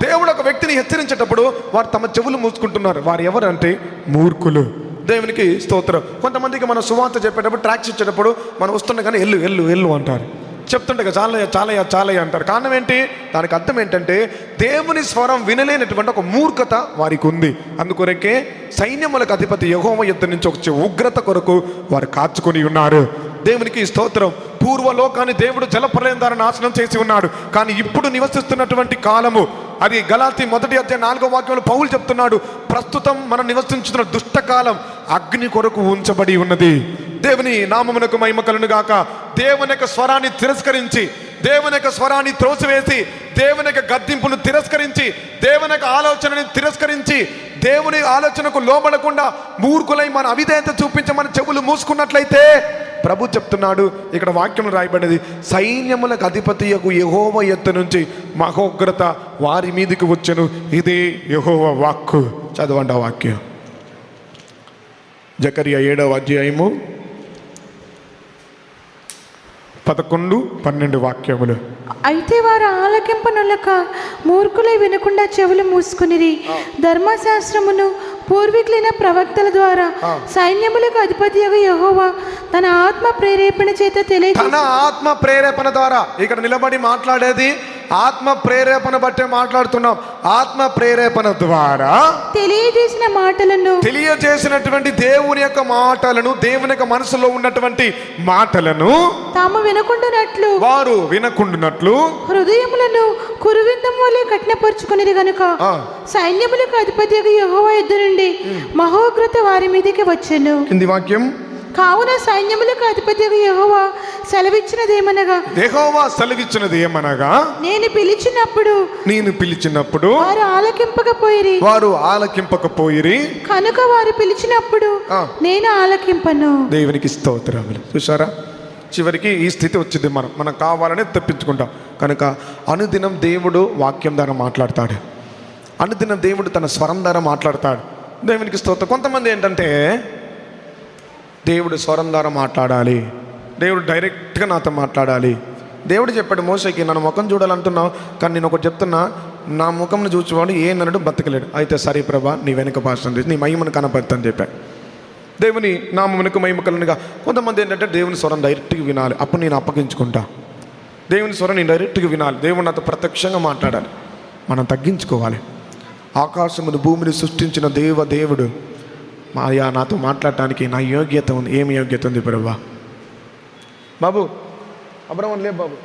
దేవుడు ఒక వ్యక్తిని హెచ్చరించేటప్పుడు వారు తమ చెవులు మూసుకుంటున్నారు. వారు ఎవరంటే మూర్ఖులు. దేవునికి స్తోత్రం. కొంతమందికి మనం సువార్త చెప్పేటప్పుడు, ట్రాక్స్ ఇచ్చేటప్పుడు మనం వస్తుండే కానీ ఎల్లు ఎల్లు ఎల్లు అంటారు, చెప్తుండగా చాలయ్య చాలయ్య చాలయ్య అంటారు. కారణం ఏంటి? దానికి అర్థం ఏంటంటే దేవుని స్వరం వినలేనటువంటి ఒక మూర్ఖత వారికి ఉంది. అందుకొరకే సైన్యములకు అధిపతి యెహోవా యొద్ద నుంచి వచ్చే ఉగ్రత కొరకు వారు కాచుకొని ఉన్నారు. దేవునికి స్తోత్రం. పూర్వలోకాన్ని దేవుడు జలప్రలయం ద్వారా నాశనం చేసి ఉన్నాడు. కానీ ఇప్పుడు నివసిస్తున్నటువంటి కాలము, అది గలాతీ 1వ అధ్యాయం 4వ వాక్యంలో పౌలు చెప్తున్నాడు, ప్రస్తుతం మనం నివసించుతున్న దుష్టకాలం అగ్ని కొరకు ఉంచబడి ఉన్నది. దేవుని నామమునకు మహిమ కలుగును గాక. దేవుని యొక్క స్వరాన్ని తిరస్కరించి, దేవుని యొక్క స్వరాన్ని త్రోసివేసి, దేవుని యొక్క గద్దింపును తిరస్కరించి, దేవుని యొక్క ఆలోచనని తిరస్కరించి, దేవుని ఆలోచనకు లోబడకుండా మూర్ఖులై మన అవిధేయత చూపించి మన చెవులు మూసుకున్నట్లయితే ప్రభు చెప్తున్నాడు, ఇక్కడ వాక్యంలో రాయబడినది, సైన్యములకు అధిపతియకు యెహోవా యొద్ద నుంచి మహోగ్రత వారి మీదకి వచ్చెను. ఇదే యెహోవా వాక్కు. చదవండి ఆ వాక్యం. జకర్యా 7వ అధ్యాయము 11, 12 వాక్యములు. అయితే వారు ఆలకింపనొల్లక మూర్ఖులై వినకుండా చెవులు మూసుకునిరి. ధర్మశాస్త్రమును పూర్వీకులైన ప్రవక్తల ద్వారా సైన్యములకు అధిపతి యెహోవా తన ఆత్మ ప్రేరేపణ చేత తన ఆత్మ ప్రేరేపణ ద్వారా, ఇక్కడ నిలబడి మాట్లాడేది ఆత్మ ప్రేరేపణ బట్టే మాట్లాడుతున్నాం. ఆత్మ ప్రేరేపణ ద్వారా తెలియజేసినటువంటి దేవుని యొక్క మాటలను, దేవుని యొక్క మనసులో ఉన్నటువంటి మాటలను తాము వినకుండానట్లు, వారు వినకుండానట్లు హృదయములను కురువిందం వలె కఠినపరుచుకునేది గనుక సైన్యములకు అధిపతి యెహోవా యొద్ద నుండి మహోగ్రత వారి మీదకి వచ్చెను. కింది వాక్యం. కావున సైన్యములకు అధిపతి యెహోవా సెలవిచ్చినదేమనగా, యెహోవా సెలవిచ్చినదేమనగా, నేను పిలిచినప్పుడు వారు ఆలకింపకపోయిరి కనుక వారు పిలిచినప్పుడు నేను ఆలకింపను. దేవునికి స్తోత్రములు. చూసారా, చివరికి ఈ స్థితి వచ్చింది. మనం కావాలని తప్పించుకుంటాం. కనుక అనుదినం దేవుడు వాక్యం ద్వారా మాట్లాడతాడు. అనుదినం దేవుడు తన స్వరం ద్వారా మాట్లాడతాడు. దేవునికి స్తోత్రం. కొంతమంది ఏంటంటే దేవుడు స్వరం ద్వారా మాట్లాడాలి, దేవుడు డైరెక్ట్గా నాతో మాట్లాడాలి. దేవుడు చెప్పాడు మోషేకి, నన్ను ముఖం చూడాలంటున్నావు, కానీ నేను ఒకటి చెప్తున్నా, నా ముఖంను చూసేవాడు ఏ నన్ను బతకలేడు. అయితే సరే ప్రభా, నీ వెనుక భాష నీ మహిమను కనపడతాను చెప్పాడు. దేవుని నామమునకు మహిమ కలుగునుగా. కొంతమంది ఏంటంటే దేవుని స్వరం డైరెక్ట్గా వినాలి, అప్పుడు నేను అప్పగించుకుంటా. దేవుని స్వరం నేను డైరెక్ట్గా వినాలి, దేవుడు నాతో ప్రత్యక్షంగా మాట్లాడాలి. మనం తగ్గించుకోవాలి. ఆకాశమును భూమిని సృష్టించిన దేవుడు మాయా నాతో మాట్లాడటానికి నా యోగ్యత ఉంది. ఏమి యోగ్యత ఉంది ప్రభా? బాబు అబ్రహ్మన్ లేపు, బాబు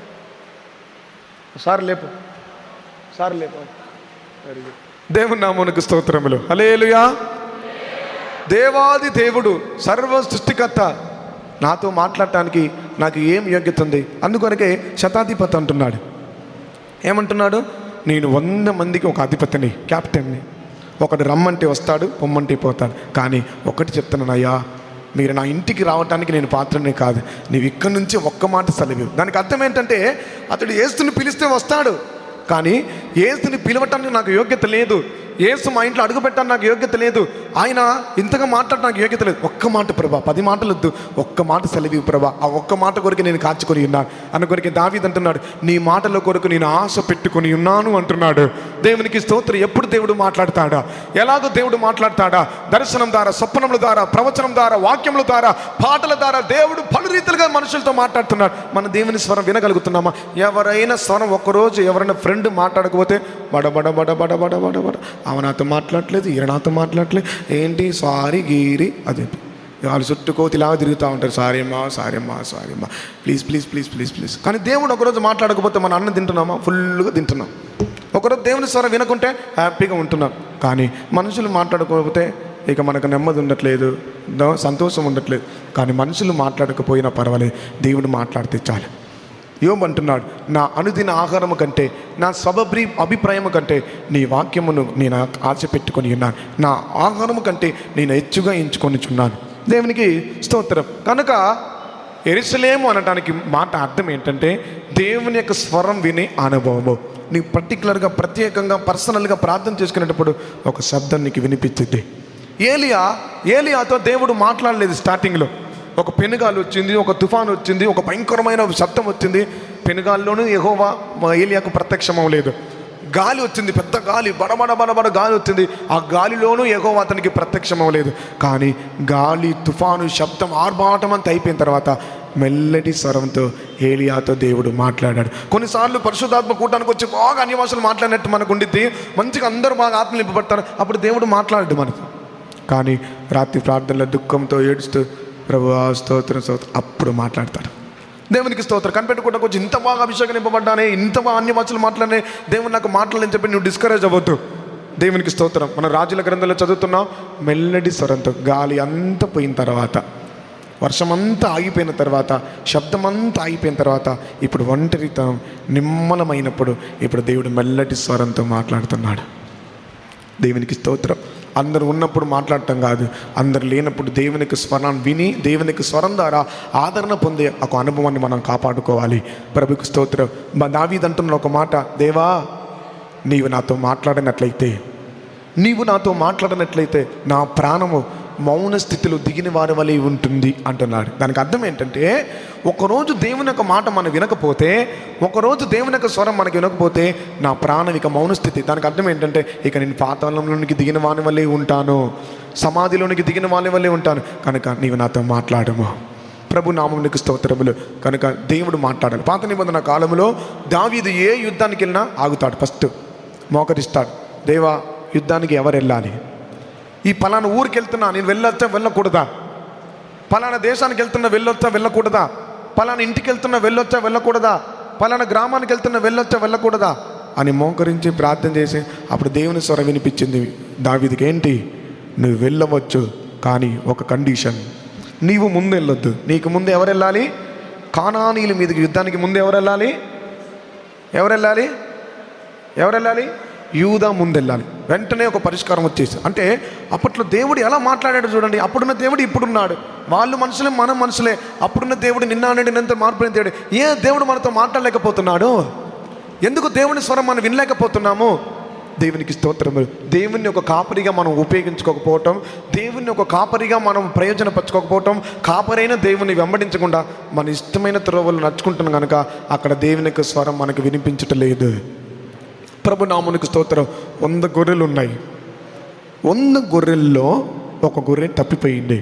సార్ లేపు. Very good. దేవుని నామమునకు స్తోత్రములు. హల్లెలూయా. దేవాది దేవుడు సర్వ సృష్టికర్త నాతో మాట్లాడటానికి నాకు ఏం యోగ్యత ఉంది? అందుకొరకే శతాధిపతి అంటున్నాడు. ఏమంటున్నాడు? నేను 100 మందికి ఒక అధిపతిని, క్యాప్టెన్ని. ఒకడు రమ్మంటే వస్తాడు, పొమ్మంటే పోతాడు. కానీ ఒకటి చెప్తున్నాను, అయ్యా మీరు నా ఇంటికి రావడానికి నేను పాత్రనే కాదు, నీవు ఇక్కడి నుంచి ఒక్క మాట సెలవు. దానికి అర్థం ఏంటంటే అతడు యేసుని పిలిస్తే వస్తాడు, కానీ యేసుని పిలవటానికి నాకు యోగ్యత లేదు. యేసు మా ఇంట్లో అడుగు పెట్టడానికి నాకు యోగ్యత లేదు. ఆయన ఇంతగా మాట్లాడటం నాకు యోగ్యత లేదు. ఒక్క మాట ప్రభా, 10 మాటలు వద్దు, ఒక్క మాట సెలవు ప్రభా. ఆ ఒక్క మాట కొరకు నేను కాచుకొని ఉన్నాను. అన్న కొరికి దావీదు అంటున్నాడు, నీ మాటల కొరకు నేను ఆశ పెట్టుకొని ఉన్నాను అంటున్నాడు. దేవునికి స్తోత్రం. ఎప్పుడు దేవుడు మాట్లాడతాడా? ఎలాగో దేవుడు మాట్లాడతాడా? దర్శనం ద్వారా, స్వప్నముల ద్వారా, ప్రవచనం ద్వారా, వాక్యముల ద్వారా, పాటల ద్వారా దేవుడు పలు రీతిలుగా మనుషులతో మాట్లాడుతున్నాడు. మన దేవుని స్వరం వినగలుగుతున్నామా? ఎవరైనా స్వరం ఒక్కరోజు ఎవరైనా ఫ్రెండ్ మాట్లాడకపోతే బడబడ బడబడ బడబడ బడ, ఆమె నాతో మాట్లాడలేదు, ఈయన నాతో మాట్లాడలేదు, ఏంటి సారీ గీరి అదే వాళ్ళు చుట్టుకోతిలాగా తిరుగుతూ ఉంటారు. సారీ అమ్మా, సారీ అమ్మా, సారీ అమ్మా, please please please please please. కానీ దేవుడు ఒకరోజు మాట్లాడకపోతే మన అన్నం తింటున్నామా? ఫుల్గా తింటున్నాం. ఒకరోజు దేవుని స్వరం వినకుంటే హ్యాపీగా ఉంటున్నాం. కానీ మనుషులు మాట్లాడకపోతే ఇక మనకు నెమ్మది ఉండట్లేదు, సంతోషం ఉండట్లేదు. కానీ మనుషులు మాట్లాడకపోయినా పర్వాలేదు, దేవుడు మాట్లాడితే చాలు. యోబు అంటున్నాడు, నా అనుదిన ఆహారము కంటే, నా అభిప్రాయము కంటే నీ వాక్యమును నేను ఆశ పెట్టుకొని ఉన్నాను. నా ఆహారము కంటే నేను హెచ్చుగా ఎంచుకొనిచున్నాను. దేవునికి స్తోత్రం. కనుక యెరూషలేము అనడానికి మాట అర్థం ఏంటంటే దేవుని యొక్క స్వరం వినే అనుభవము. నీకు పర్టికులర్గా ప్రత్యేకంగా పర్సనల్గా ప్రార్థన చేసుకునేటప్పుడు ఒక శబ్దం నీకు వినిపించింది. ఏలియాతో దేవుడు మాట్లాడలేదు. స్టార్టింగ్లో ఒక పెనుగాలు వచ్చింది, ఒక తుఫాను వచ్చింది, ఒక భయంకరమైన శబ్దం వచ్చింది. పెనుగాల్లోనూ యెహోవా ఏలియాకు ప్రత్యక్షం అవ్వలేదు. గాలి వచ్చింది, పెద్ద గాలి, బడబడ బడబడ గాలి వచ్చింది. ఆ గాలిలోనూ యెహోవా అతనికి ప్రత్యక్షం అవ్వలేదు. కానీ గాలి, తుఫాను, శబ్దం, ఆర్భాటం అంతా అయిపోయిన తర్వాత మెల్లటి స్వరంతో ఏలియాతో దేవుడు మాట్లాడాడు. కొన్నిసార్లు పరిశుద్ధాత్మ కూటానికి వచ్చి బాగా అన్య భాషలు మాట్లాడినట్టు మనకు ఉండిద్ది, మంచిగా అందరూ బాగా ఆత్మ నింపబడతారు. అప్పుడు దేవుడు మాట్లాడాడు మనకు. కానీ రాత్రి ప్రార్థనలో దుఃఖంతో ఏడుస్తూ ప్రభువా స్తోత్రం స్తోత్రం అప్పుడు మాట్లాడతాడు. దేవునికి స్తోత్రం. కనిపెట్టుకుంటా కొంచెం ఇంత బాగా అభిషేకం నింపబడ్డానే, ఇంత బాగా అన్య భాషలు మాట్లాడే, దేవుడు నాకు మాట్లాడని చెప్పి నువ్వు డిస్కరేజ్ అవ్వద్దు. దేవునికి స్తోత్రం. మన రాజుల గ్రంథంలో చదువుతున్నాం, మెల్లడి స్వరంతో గాలి అంతా పోయిన తర్వాత, వర్షమంతా ఆగిపోయిన తర్వాత, శబ్దమంతా ఆగిపోయిన తర్వాత, ఇప్పుడు ఒంటరితనం నిమ్మలమైనప్పుడు ఇప్పుడు దేవుడు మెల్లటి స్వరంతో మాట్లాడుతున్నాడు. దేవునికి స్తోత్రం. అందరు ఉన్నప్పుడు మాట్లాడటం కాదు, అందరు లేనప్పుడు దేవునికి స్వరాన్ని విని, దేవునికి స్వరం ద్వారా ఆదరణ పొందే ఒక అనుభవాన్ని మనం కాపాడుకోవాలి. ప్రభుకి స్తోత్రం. దావీదు అంటున్న ఒక మాట, దేవా నీవు నాతో మాట్లాడినట్లయితే నా ప్రాణము మౌన స్థితిలో దిగిన వారి వలె ఉంటుంది అంటున్నాడు. దానికి అర్థం ఏంటంటే ఒకరోజు దేవుని యొక్క మాట మనం వినకపోతే, ఒకరోజు దేవుని యొక్క స్వరం మనకి వినకపోతే నా ప్రాణం ఇక మౌన స్థితి. దానికి అర్థం ఏంటంటే ఇక నేను పాతాళంలోనికి దిగిన వాని వల్లే ఉంటాను, సమాధిలోనికి దిగిన వాని వల్లే ఉంటాను. కనుక నీవు నాతో మాట్లాడము. ప్రభు నామమునకు స్తోత్రములు. కనుక దేవుడు మాట్లాడాలి. పాత నిబంధన కాలంలో దావీదు ఏ యుద్ధానికి వెళ్ళినా ఆగుతాడు, ఫస్ట్ మోకరిస్తాడు. దేవా యుద్ధానికి ఎవరు వెళ్ళాలి? ఈ పలానా ఊరికి వెళ్తున్నా, నేను వెళ్ళొచ్చా వెళ్ళకూడదా? పలానా దేశానికి వెళ్తున్నా వెళ్ళొచ్చా వెళ్ళకూడదా? పలానా ఇంటికి వెళ్తున్నా వెళ్ళొచ్చా వెళ్ళకూడదా? పలానా గ్రామానికి వెళ్తున్నా వెళ్ళొచ్చా వెళ్ళకూడదా అని మోకరించి ప్రార్థన చేసి అప్పుడు దేవుని స్వరం వినిపించింది దావీదుకి. ఏంటి? నువ్వు వెళ్ళవచ్చు, కానీ ఒక కండిషన్, నీవు ముందు వెళ్ళొద్దు. నీకు ముందు ఎవరు వెళ్ళాలి? కానానీయుల మీదకి యుద్ధానికి ముందు ఎవరు వెళ్ళాలి? యూదా ముందు వెళ్ళాలి. వెంటనే ఒక పరిష్కారం వచ్చేసి, అంటే అప్పట్లో దేవుడు ఎలా మాట్లాడాడు చూడండి. అప్పుడున్న దేవుడు ఇప్పుడున్నాడు. వాళ్ళు మనుషులే, మనం మనుషులే. అప్పుడున్న దేవుడు నిన్న నిన్నంత మార్పుని దేవుడు. దేవుడు మనతో మాట్లాడలేకపోతున్నాడు? ఎందుకు దేవుని స్వరం మనం వినలేకపోతున్నాము? దేవునికి స్తోత్రము. దేవుని ఒక కాపరిగా మనం ఉపయోగించుకోకపోవటం, దేవుని ఒక కాపరిగా మనం ప్రయోజనపరచుకోకపోవటం, కాపరైన దేవుని వెంబడించకుండా మన ఇష్టమైన త్రోవలు నడుచుకుంటున్నాం కనుక అక్కడ దేవుని యొక్క స్వరం మనకు వినిపించటం లేదు. ప్రభు నామునికి స్తోత్రం. 100 గొర్రెలు ఉన్నాయి. 100 గొర్రెల్లో ఒక గొర్రె తప్పిపోయింది.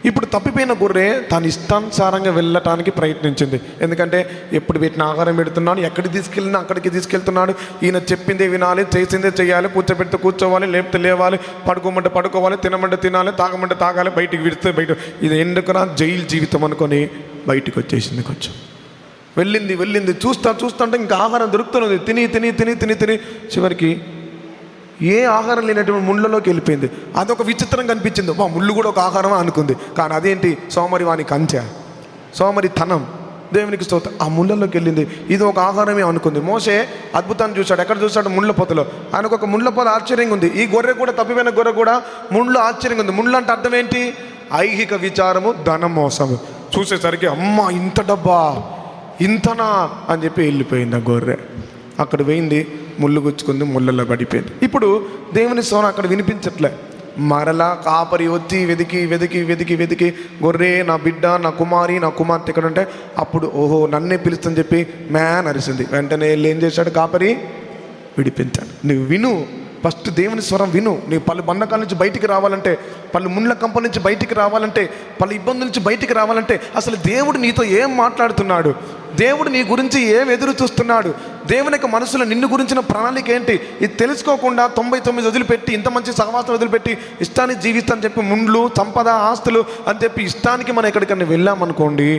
ఇప్పుడు తప్పిపోయిన గొర్రె తన ఇష్టానుసారంగా వెళ్ళటానికి ప్రయత్నించింది. ఎందుకంటే ఎప్పుడు పెట్టిన ఆహారం పెడుతున్నాడు, ఎక్కడికి తీసుకెళ్ళినా అక్కడికి తీసుకెళ్తున్నాడు. ఈయన చెప్పిందే వినాలి, చేసిందే చేయాలి, కూర్చోబెడితే కూర్చోవాలి, లేపితే లేవాలి, పడుకోమంటే పడుకోవాలి, తినమంటే తినాలి, తాగమంటే తాగాలి, బయటికి విడితే బయట. ఇది ఎందుకురా జైలు జీవితం అనుకొని బయటికి వచ్చేసింది. కొంచెం వెళ్ళింది చూస్తుంటే ఇంకా ఆహారం దొరుకుతున్నది. తిని చివరికి ఏ ఆహారం లేనటువంటి ముళ్ళలోకి వెళ్ళిపోయింది. అదొక విచిత్రంగా అనిపించింది. ముళ్ళు కూడా ఒక ఆహారమా అనుకుంది. కానీ అదేంటి, సోమరి వాని కంచె, సోమరి తనం. దేవునికి స్తోత్రం. ఆ ముళ్ళలోకి వెళ్ళింది, ఇది ఒక ఆహారమే అనుకుంది. మోషే అద్భుతాన్ని చూశాడు. ఎక్కడ చూశాడు? ముళ్ళ పొదలో. ఆయనకు ఒక ముళ్ళ పొద ఆశ్చర్యంగా ఉంది. ఈ గొర్రె కూడా, తప్పిపోయిన గొర్రె కూడా ముళ్ళు ఆశ్చర్యంగా ఉంది. ముళ్ళు అంటే అర్థం ఏంటి? ఐహిక విచారము, ధన మోసము. చూసేసరికి అమ్మ ఇంత డబ్బా, ఇంతనా అని చెప్పి వెళ్ళిపోయింది ఆ గొర్రె. అక్కడ పోయింది, ముళ్ళు గుచ్చుకుంది, ముళ్ళల్లో పడిపోయింది. ఇప్పుడు దేవుని స్వరం అక్కడ వినిపించట్లే. మరలా కాపరి వచ్చి వెతికి వెతికి వెతికి వెతికి గొర్రె, నా బిడ్డ, నా కుమారి, నా కుమార్తె ఇక్కడ ఉంటే అప్పుడు ఓహో నన్నే పిలుస్తుందని చెప్పి మ్యాన్ అరిసింది. వెంటనే వెళ్ళి ఏం చేశాడు? కాపరి విడిపించాడు. నువ్వు విను, ఫస్ట్ దేవుని స్వరం విను. నీ పలు బంధకాల నుంచి బయటికి రావాలంటే, పలు ముళ్ళ కంప నుంచి బయటికి రావాలంటే, పలు ఇబ్బందుల నుంచి బయటికి రావాలంటే అసలు దేవుడు నీతో ఏం మాట్లాడుతున్నాడు, దేవుడు నీ గురించి ఏం ఎదురు చూస్తున్నాడు, దేవుని యొక్క మనసులో నిన్ను గురించిన ప్రణాళిక ఏంటి, ఇది తెలుసుకోకుండా 99 వదిలిపెట్టి, ఇంత మంచి సహవాసం వదిలిపెట్టి ఇష్టాన్ని జీవిస్తానని చెప్పి ముండ్లు, సంపద, ఆస్తులు అని చెప్పి ఇష్టానికి మనం ఎక్కడికన్నా వెళ్ళామనుకోండి,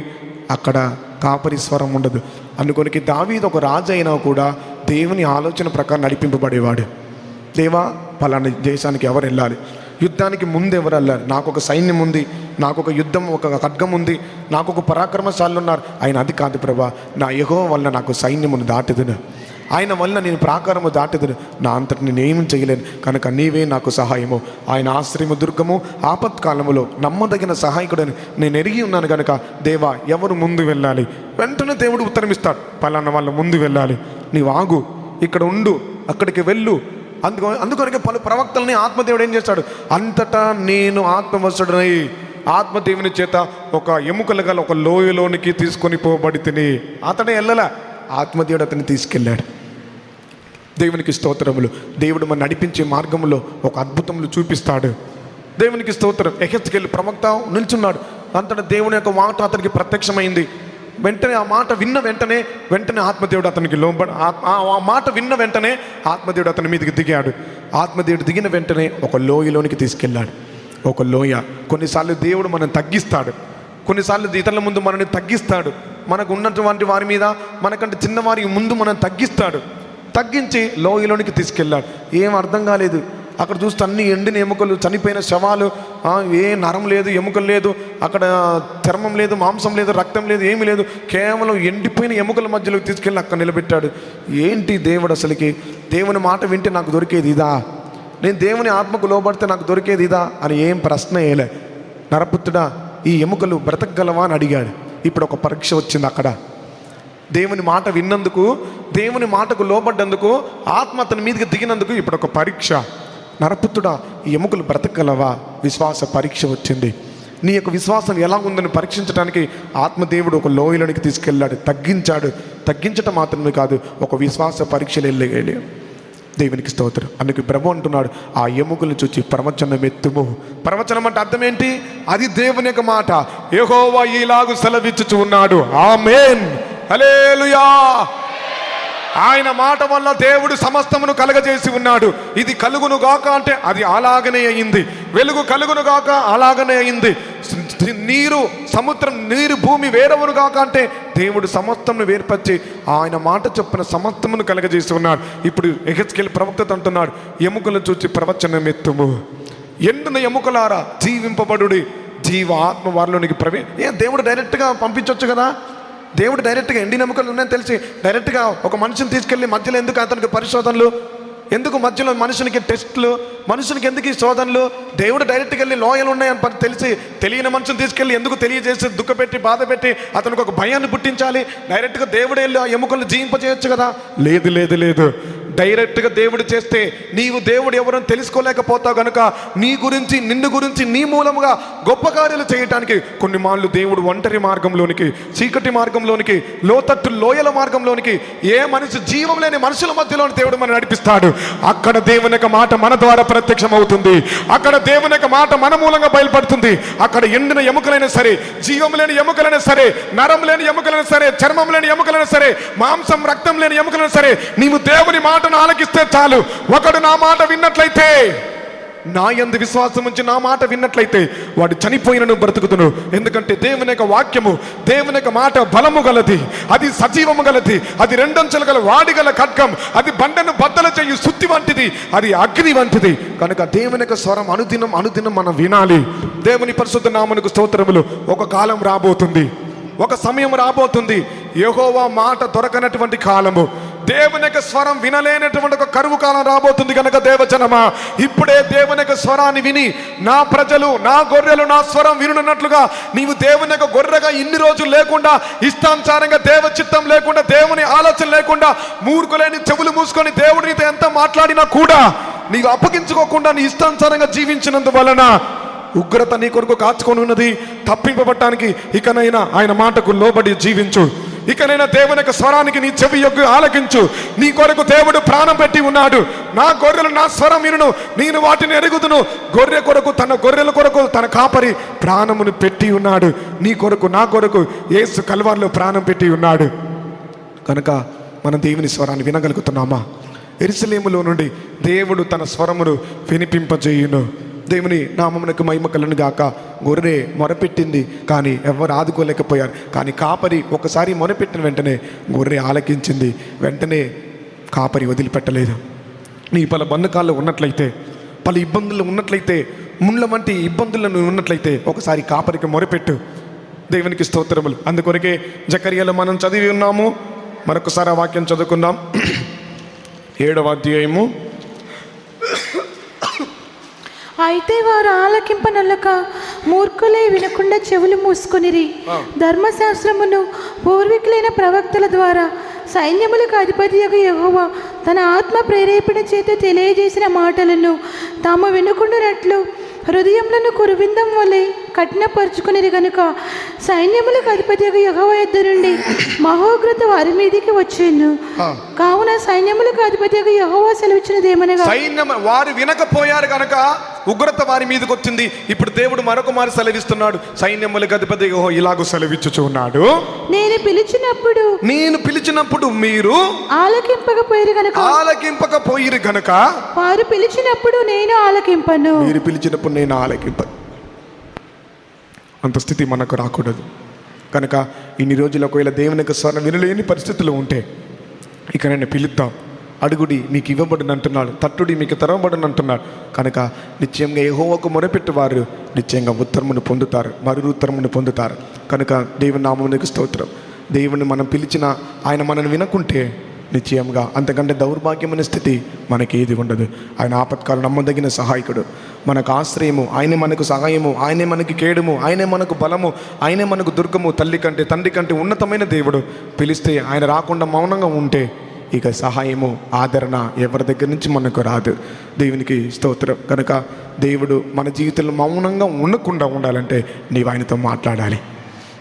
అక్కడ కాపరి స్వరం ఉండదు. అందుకొనికి దావీదు ఒక రాజు అయినా కూడా దేవుని ఆలోచన ప్రకారం నడిపింపబడేవాడు. దేవా పలానా దేశానికి ఎవరు వెళ్ళాలి, యుద్ధానికి ముందు ఎవరు వెళ్ళాలి, నాకు ఒక సైన్యం ఉంది, నాకు ఒక యుద్ధం, ఒక ఖడ్గం ఉంది, నాకు ఒక పరాక్రమశాలు ఉన్నారు. ఆయన అది కాదు ప్రభా, నా యెహోవా వల్ల నాకు సైన్యమును దాటుదును, ఆయన వల్ల నేను ప్రాకారము దాటుదును, నా అంతటి నేను ఏమీ చేయలేను, కనుక నీవే నాకు సహాయము. ఆయన ఆశ్రయము దుర్గము, ఆపత్కాలములో నమ్మదగిన సహాయకుడని నేను ఎరిగి ఉన్నాను కనుక దేవా ఎవరు ముందు వెళ్ళాలి. వెంటనే దేవుడు ఉత్తరమిస్తాడు, పలానా వాళ్ళు ముందు వెళ్ళాలి, నీవు ఆగు, ఇక్కడ ఉండు, అక్కడికి వెళ్ళు. అందుకొరకే పలు ప్రవక్తల్ని ఆత్మదేవుడు ఏం చేస్తాడు? అంతటా నేను ఆత్మవశుడనై ఆత్మదేవుని చేత ఒక ఎముకలు గల ఒక లోయలోనికి తీసుకొని పోబడి తిని, అతడే వెళ్ళలా, ఆత్మదేవుడు అతన్ని తీసుకెళ్ళాడు. దేవునికి స్తోత్రములు. దేవుడు మన నడిపించే మార్గంలో ఒక అద్భుతములు చూపిస్తాడు. దేవునికి స్తోత్రం. యెహెజ్కేలు ప్రవక్త నిల్చున్నాడు, అంతటా దేవుని యొక్క మాట అతనికి ప్రత్యక్షమైంది. వెంటనే ఆ మాట విన్న వెంటనే ఆత్మదేవుడు అతనికి లోబడి, ఆ మాట విన్న వెంటనే ఆత్మదేవుడు అతని మీదకి దిగాడు. ఆత్మదేవుడు దిగిన వెంటనే ఒక లోయలోనికి తీసుకెళ్ళాడు. ఒక లోయ. కొన్నిసార్లు దేవుడు మనం తగ్గిస్తాడు, కొన్నిసార్లు ఇతరుల ముందు మనల్ని తగ్గిస్తాడు. మనకు ఉన్నటువంటి వారి మీద, మనకంటే చిన్నవారి ముందు మనం తగ్గిస్తాడు. తగ్గించి లోయలోనికి తీసుకెళ్ళాడు. ఏం అర్థం కాలేదు. అక్కడ చూస్తే అన్ని ఎండిన ఎముకలు, చనిపోయిన శవాలు, ఏ నరం లేదు, ఎముకలు లేదు, అక్కడ చర్మం లేదు, మాంసం లేదు, రక్తం లేదు, ఏమీ లేదు, కేవలం ఎండిపోయిన ఎముకల మధ్యలోకి తీసుకెళ్ళి అక్కడ నిలబెట్టాడు. ఏంటి దేవుడు అసలుకి? దేవుని మాట వింటే నాకు దొరికేది ఇదా, నేను దేవుని ఆత్మకు లోబడితే నాకు దొరికేది ఇదా అని ఏం ప్రశ్న వేయలే. నరపుత్రుడా, ఈ ఎముకలు బ్రతకగలవా అని అడిగాడు. ఇప్పుడు ఒక పరీక్ష వచ్చింది అక్కడ. దేవుని మాట విన్నందుకు, దేవుని మాటకు లోబడ్డందుకు, ఆత్మ అతని మీదకి దిగినందుకు ఇప్పుడు ఒక పరీక్ష. నరపుత్రుడా, ఈ ఎముకలు బ్రతకగలవా? విశ్వాస పరీక్ష వచ్చింది. నీ యొక్క విశ్వాసం ఎలా ఉందని పరీక్షించడానికి ఆత్మదేవుడు ఒక లోయలోనికి తీసుకెళ్ళాడు, తగ్గించాడు. తగ్గించటం మాత్రమే కాదు, ఒక విశ్వాస పరీక్షలు వెళ్ళి. దేవునికి స్తోత్రం. అందుకు ప్రభు అంటున్నాడు, ఆ ఎముకలను చూచి ప్రవచనం ఎత్తుము. ప్రవచనం అంటే అర్థం ఏంటి? అది దేవుని యొక్క మాట. యెహోవా ఈలాగు సెలవిచ్చుచు ఉన్నాడు. ఆమేన్, హల్లెలూయా. ఆయన మాట వల్ల దేవుడు సమస్తమును కలగజేసి ఉన్నాడు. ఇది కలుగును గాక అంటే అది అలాగనే అయింది. వెలుగు కలుగును గాక అలాగనే అయింది. నీరు, సముద్రం, నీరు, భూమి వేరవును గాక అంటే దేవుడు సమస్తమును వేర్పరిచి ఆయన మాట చొప్పున సమస్తమును కలగజేసి ఉన్నాడు. ఇప్పుడు యెహెజ్కేలు ప్రవక్త అంటున్నాడు, ఎముకలు చూచి ప్రవచనం ఎత్తుము. ఎండిన ఎముకలారా జీవింపబడుడి, జీవ ఆత్మ వారిలోనికి దేవుడు డైరెక్ట్గా పంపించవచ్చు కదా. దేవుడు డైరెక్ట్గా ఎండిన ఎముకలు ఉన్నాయని తెలిసి డైరెక్ట్గా ఒక మనిషిని తీసుకెళ్ళి మధ్యలో ఎందుకు అతనికి పరిశోధనలు, ఎందుకు మధ్యలో మనుషునికి టెస్టులు, మనుషునికి ఎందుకు ఈ శోధనలు? దేవుడు డైరెక్ట్గా వెళ్ళి లోయలు ఉన్నాయని తెలిసి తెలియని మనుషుని తీసుకెళ్ళి ఎందుకు తెలియజేసి దుఃఖపెట్టి బాధ పెట్టి అతనికి ఒక భయాన్ని పుట్టించాలి? డైరెక్ట్గా దేవుడు వెళ్ళి ఆ ఎముకలను జీవింపజేయచ్చు కదా. లేదు లేదు లేదు, డైరెక్ట్గా దేవుడు చేస్తే నీవు దేవుడు ఎవరని తెలుసుకోలేకపోతావు కనుక నీ గురించి, నిన్ను గురించి, నీ మూలముగా గొప్ప కార్యాలు చేయటానికి కొన్ని మార్లు దేవుడు ఒంటరి మార్గంలోనికి, చీకటి మార్గంలోనికి, లోతట్టు లోయల మార్గంలోనికి, ఏ మనిషి జీవం లేని మనుషుల మధ్యలోని దేవుడు మనం నడిపిస్తాడు. అక్కడ దేవుని యొక్క మాట మన ద్వారా ప్రత్యక్షం అవుతుంది. అక్కడ దేవుని యొక్క మాట మన మూలంగా బయలుపడుతుంది. అక్కడ ఎండిన ఎముకలైనా సరే, జీవం లేని ఎముకలైనా సరే, నరం లేని ఎముకలైనా సరే, చర్మం లేని ఎముకలైనా సరే, మాంసం, రక్తం లేని ఎముకలైనా సరే, నీవు దేవుని మాట ఆలకిస్తే చాలు. ఒకడు నా మాట విన్నట్లయితే నా యందు విశ్వాసం ఉంచి నా మాట విన్నట్లయితే వాడు చనిపోయినను బ్రతుకుతును. ఎందుకంటే దేవుని యొక్క వాక్యము, దేవుని యొక్క మాట బలము గలది, అది సజీవము గలది, అది రెండంచెలు గల వాడి గల ఖడ్గం, అది బండను బద్దలు చేయు సుత్తి వంటిది, అది అగ్ని వంటిది. కనుక దేవుని యొక్క స్వరం అనుదినం అనుదినం మనం వినాలి. దేవుని పరిశుద్ధ నామమునకు స్తోత్రములు. ఒక కాలం రాబోతుంది, ఒక సమయం రాబోతుంది, యెహోవా మాట దొరకనటువంటి కాలము, దేవుని యొక్క స్వరం వినలేనటువంటి ఒక కరువు కాలం రాబోతుంది. కనుక దేవజనమా, ఇప్పుడే దేవుని యొక్క స్వరాన్ని విని, నా ప్రజలు, నా గొర్రెలు నా స్వరం వినున్నట్లుగా నీవు దేవుని యొక్క గొర్రెగా ఇన్ని రోజులు లేకుండా, ఇష్టానుసారంగా దేవ చిత్తం లేకుండా, దేవుని ఆలోచన లేకుండా, మూర్ఖులేని చెవులు మూసుకొని దేవుడు నీతో ఎంత మాట్లాడినా కూడా నీవు అప్పగించుకోకుండా నీ ఇష్టానుసారంగా జీవించినందువలన ఉగ్రత నీ కొరకు కాచుకొని ఉన్నది. తప్పింపబడటానికి ఇకనైనా ఆయన మాటకు లోబడి జీవించు. ఇకనైనా దేవుని యొక్క స్వరానికి నీ చెవి యొగ్గు ఆలకించు. నీ కొరకు దేవుడు ప్రాణం పెట్టి ఉన్నాడు. నా గొర్రెలు నా స్వరం వినును, నేను వాటిని ఎరుగుదును. గొర్రె కొరకు, తన గొర్రెల కొరకు తన కాపరి ప్రాణమును పెట్టి ఉన్నాడు. నీ కొరకు, నా కొరకు యేసు కల్వారిలో ప్రాణం పెట్టి ఉన్నాడు. కనుక మనం దేవుని స్వరాన్ని వినగలుగుతున్నామా? యెరూషలేములో నుండి దేవుడు తన స్వరమును వినిపింపజేయును. దేవుని నామమునకు మహిమ కలుగును గాక. గొర్రె మొరపెట్టింది, కానీ ఎవరు ఆదుకోలేకపోయారు. కానీ కాపరి ఒకసారి మొరపెట్టిన వెంటనే గొర్రె ఆలకించింది. వెంటనే కాపరి వదిలిపెట్టలేదు. నీ పలు బంధకాల్లో ఉన్నట్లయితే, పలు ఇబ్బందులు ఉన్నట్లయితే, ముళ్ళ వంటి ఇబ్బందులను ఉన్నట్లయితే ఒకసారి కాపరికి మొరపెట్టు. దేవునికి స్తోత్రములు. అందుకొరకే జకర్యాలో మనం చదివి ఉన్నాము. మరొకసారి ఆ వాక్యం చదువుకుందాం. 7వ అధ్యాయము. అయితే వారు ఆలకింపనల్లక మూర్ఖులై వినకుండా చెవులు మూసుకొనిరి. ధర్మశాస్త్రమును పూర్వీకులైన ప్రవక్తల ద్వారా సైన్యములకు అధిపతియగు యెహోవా తన ఆత్మ ప్రేరేపణ చేత తెలియజేసిన మాటలను తాము వినుకుండునట్లు హృదయములను కురువిందం వలె కఠినపరుచుకునేది గనుక సైన్యములకు అధిపతియగు యెహోవా యొద్ద నుండి మహోగ్రత వారి మీదికి వచ్చేను. కావున సైన్యములకు అధిపతియగు యెహోవా సెలవిచ్చినదేమనగా, సైన్యం వారు వినకపోయారు కనుక ఉగ్రత వారి మీదకి వచ్చింది. ఇప్పుడు దేవుడు మరొక మారి సెలవిస్తున్నాడు. సైన్యములకు అధిపతి యెహోవా ఇలాగూ సెలవిచ్చుచున్నాడు, నేను పిలిచినప్పుడు మీరు ఆలకింపకపోయిరు గనుక వారు పిలిచినప్పుడు నేను ఆలకింపను. మీరు పిలిచినప్పుడు నేను ఆలకింపను. అంత స్థితి మనకు రాకూడదు. కనుక ఇన్ని రోజులు ఒకవేళ దేవుని యొక్క స్వరం వినలేని పరిస్థితులు ఉంటే ఇక నేను పిలుద్దాం. అడుగుడి మీకు ఇవ్వబడిన అంటున్నాడు, తట్టుడి మీకు తెరవబడిన అంటున్నాడు. కనుక నిశ్చయంగా యెహోవాకు మొరపెట్టు వారు నిశ్చయంగా ఉత్తరమును పొందుతారు, మరు ఉత్తరమును పొందుతారు. కనుక దేవుని నామమునకు స్తోత్రం. దేవుని మనం పిలిచిన ఆయన మనల్ని వినకుంటే నిశ్చయంగా అంతకంటే దౌర్భాగ్యమైన స్థితి మనకి ఏది ఉండదు. ఆయన ఆపత్కాలం నమ్మదగిన సహాయకుడు, మనకు ఆశ్రయము, ఆయనే మనకు సహాయము, ఆయనే మనకి కేడుము, ఆయనే మనకు బలము, ఆయనే మనకు దుర్గము. తల్లి కంటే తండ్రి కంటే ఉన్నతమైన దేవుడు. పిలిస్తే ఆయన రాకుండా మౌనంగా ఉంటే ఇక సహాయము, ఆదరణ ఎవరి దగ్గర నుంచి మనకు రాదు. దేవునికి స్తోత్రం. కనుక దేవుడు మన జీవితంలో మౌనంగా ఉండకుండా ఉండాలంటే నీవు ఆయనతో మాట్లాడాలి.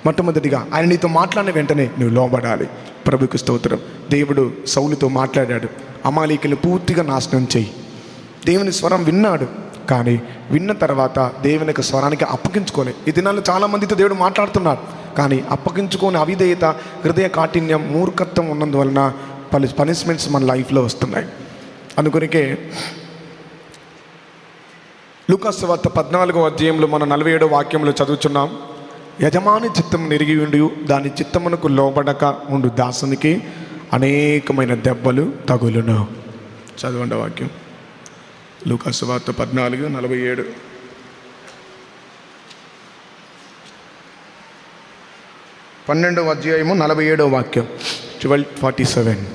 మొట్టమొదటిగా ఆయన నీతో మాట్లాడిన వెంటనే నువ్వు లోబడాలి. ప్రభుకి స్తోత్రం. దేవుడు సౌలుతో మాట్లాడాడు, అమాలీకులను పూర్తిగా నాశనం చెయ్యి. దేవుని స్వరం విన్నాడు, కానీ విన్న తర్వాత దేవుని యొక్క స్వరానికి అప్పగించుకోలే. ఈ దినాల్లో చాలామందితో దేవుడు మాట్లాడుతున్నాడు, కానీ అప్పగించుకోని అవిధేయత, హృదయ కాఠిన్యం, మూర్ఖత్వం ఉన్నందువలన పనిష్మెంట్స్ మన లైఫ్లో వస్తున్నాయి. అందుకొనికే లూకాసు వార్త 14వ అధ్యాయంలో మన 47వ వాక్యంలో చదువుచున్నాం. యజమాని చిత్తం నెరిగి ఉండి దాని చిత్తమునకు లోబడక ఉండు దాసునికి అనేకమైన దెబ్బలు తగులును. చదవండి వాక్యం. లూకాసు వార్త 14:47. 12వ అధ్యాయము 47వ వాక్యం. 12:47.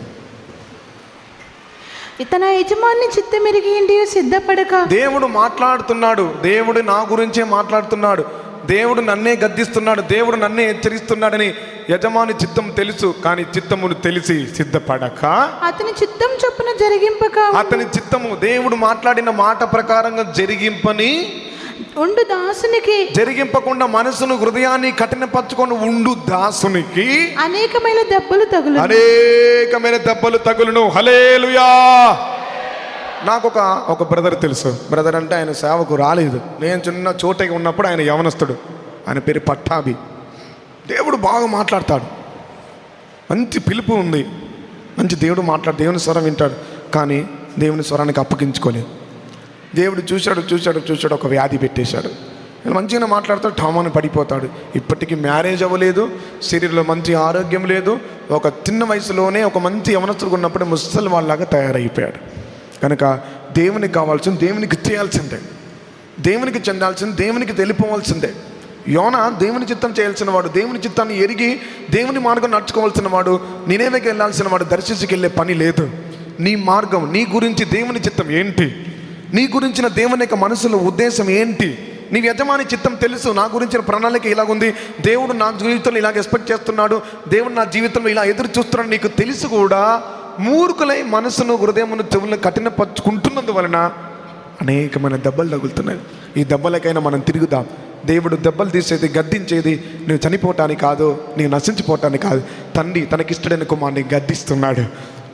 తన యజమాని చిత్తమెరిగి సిద్ధపడక. దేవుడు మాట్లాడుతున్నాడు. దేవుడు నా గురించే మాట్లాడుతున్నాడు. దేవుడు నన్నే గద్దిస్తున్నాడు, దేవుడు నన్నే హెచ్చరిస్తున్నాడని యజమాని చిత్తం తెలుసు, కానీ చిత్తమును తెలిసి సిద్ధపడక అతని చిత్తం చొప్పున జరిగింపక, అతని చిత్తము దేవుడు మాట్లాడిన మాట ప్రకారంగా జరిగింపని ఉండు దాసునికి, జరిగింపకుండా మనసును హృదయాన్ని కఠినపరచుకొని ఉండు దాసునికి అనేకమైన దెబ్బలు తగులును. హల్లెలూయా. నాకు ఒక బ్రదర్ తెలుసు. బ్రదర్ అంటే ఆయన సేవకు రాలేదు. నేను చిన్న చోటకి ఉన్నప్పుడు ఆయన యవనస్తుడు. ఆయన పేరు పట్టాభి. దేవుడు బాగా మాట్లాడతాడు, మంచి పిలుపు ఉంది, మంచి దేవుడు దేవుని స్వరం వింటాడు. కానీ దేవుని స్వరానికి అప్పగించుకోలేదు. దేవుడు చూశాడు ఒక వ్యాధి పెట్టేశాడు. మంచిగా మాట్లాడుతాడు, ఠామాను పడిపోతాడు. ఇప్పటికీ మ్యారేజ్ అవ్వలేదు, శరీరంలో మంచి ఆరోగ్యం లేదు. ఒక చిన్న వయసులోనే ఒక మంచి యవనస్తుడు ఉన్నప్పుడు ముసలి వాళ్ళలాగా తయారైపోయాడు. కనుక దేవునికి కావాల్సింది దేవునికి చేయాల్సిందే, దేవునికి చెందాల్సింది దేవునికి తెలిపోవాల్సిందే. యోనా దేవుని చిత్తం చేయాల్సిన వాడు, దేవుని చిత్తాన్ని ఎరిగి దేవుని మార్గం నడుచుకోవాల్సిన వాడు, నినేవేకి వెళ్ళాల్సిన వాడు దర్శించుకు వెళ్ళే పని లేదు. నీ మార్గం, నీ గురించి దేవుని చిత్తం ఏంటి, నీ గురించిన దేవుని యొక్క మనసులో ఉద్దేశం ఏంటి, నీ యజమాని చిత్తం తెలుసు. నా గురించిన ప్రణాళిక ఇలాగుంది, దేవుడు నా జీవితంలో ఇలాగ ఎక్స్పెక్ట్ చేస్తున్నాడు, దేవుడు నా జీవితంలో ఇలా ఎదురు చూస్తున్నాడు నీకు తెలుసు కూడా మూర్ఖులై మనసును హృదయమును చెవులను కఠినపరుచుకుంటున్నందువలన అనేకమైన దెబ్బలు తగులుతున్నాయి. ఈ దెబ్బలకైనా మనం తిరుగుదాం. దేవుడు దెబ్బలు తీసేది, గద్దించేది నువ్వు చనిపోవటానికి కాదు, నీవు నశించిపోవటానికి కాదు. తండ్రి తనకిష్టడైన కుమారుని గద్దిస్తున్నాడు.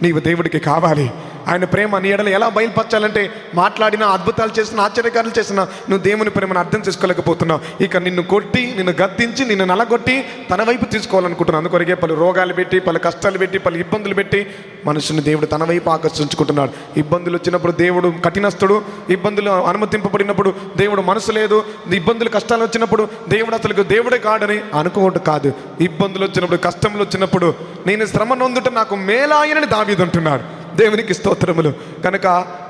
నీవు దేవుడికి కావాలి. ఆయన ప్రేమ నీ ఎడల ఎలా బయలుపరచాలంటే మాట్లాడినా, అద్భుతాలు చేసిన, ఆశ్చర్యకారులు చేసిన నువ్వు దేవుని ప్రేమను అర్థం చేసుకోలేకపోతున్నావు. ఇక నిన్ను కొట్టి, నిన్ను గద్దించి, నిన్ను నలగొట్టి తన వైపు తీసుకోవాలనుకుంటున్నావు. అందుకొరకే పలు రోగాలు పెట్టి, పలు కష్టాలు పెట్టి, పలు ఇబ్బందులు పెట్టి మనుషుని దేవుడు తన వైపు ఆకర్షించుకుంటున్నాడు. ఇబ్బందులు వచ్చినప్పుడు దేవుడు కఠినస్తుడు, ఇబ్బందులు అనుమతింపబడినప్పుడు దేవుడు మనసు లేదు, ఇబ్బందులు కష్టాలు వచ్చినప్పుడు దేవుడు అసలు దేవుడే కాడని అనుకోవడం కాదు. ఇబ్బందులు వచ్చినప్పుడు, కష్టములు వచ్చినప్పుడు నేను శ్రమ నొందుట నాకు మేలాయనని దావీదు అంటున్నాడు. దేవునికి స్తోత్రములు. కనుక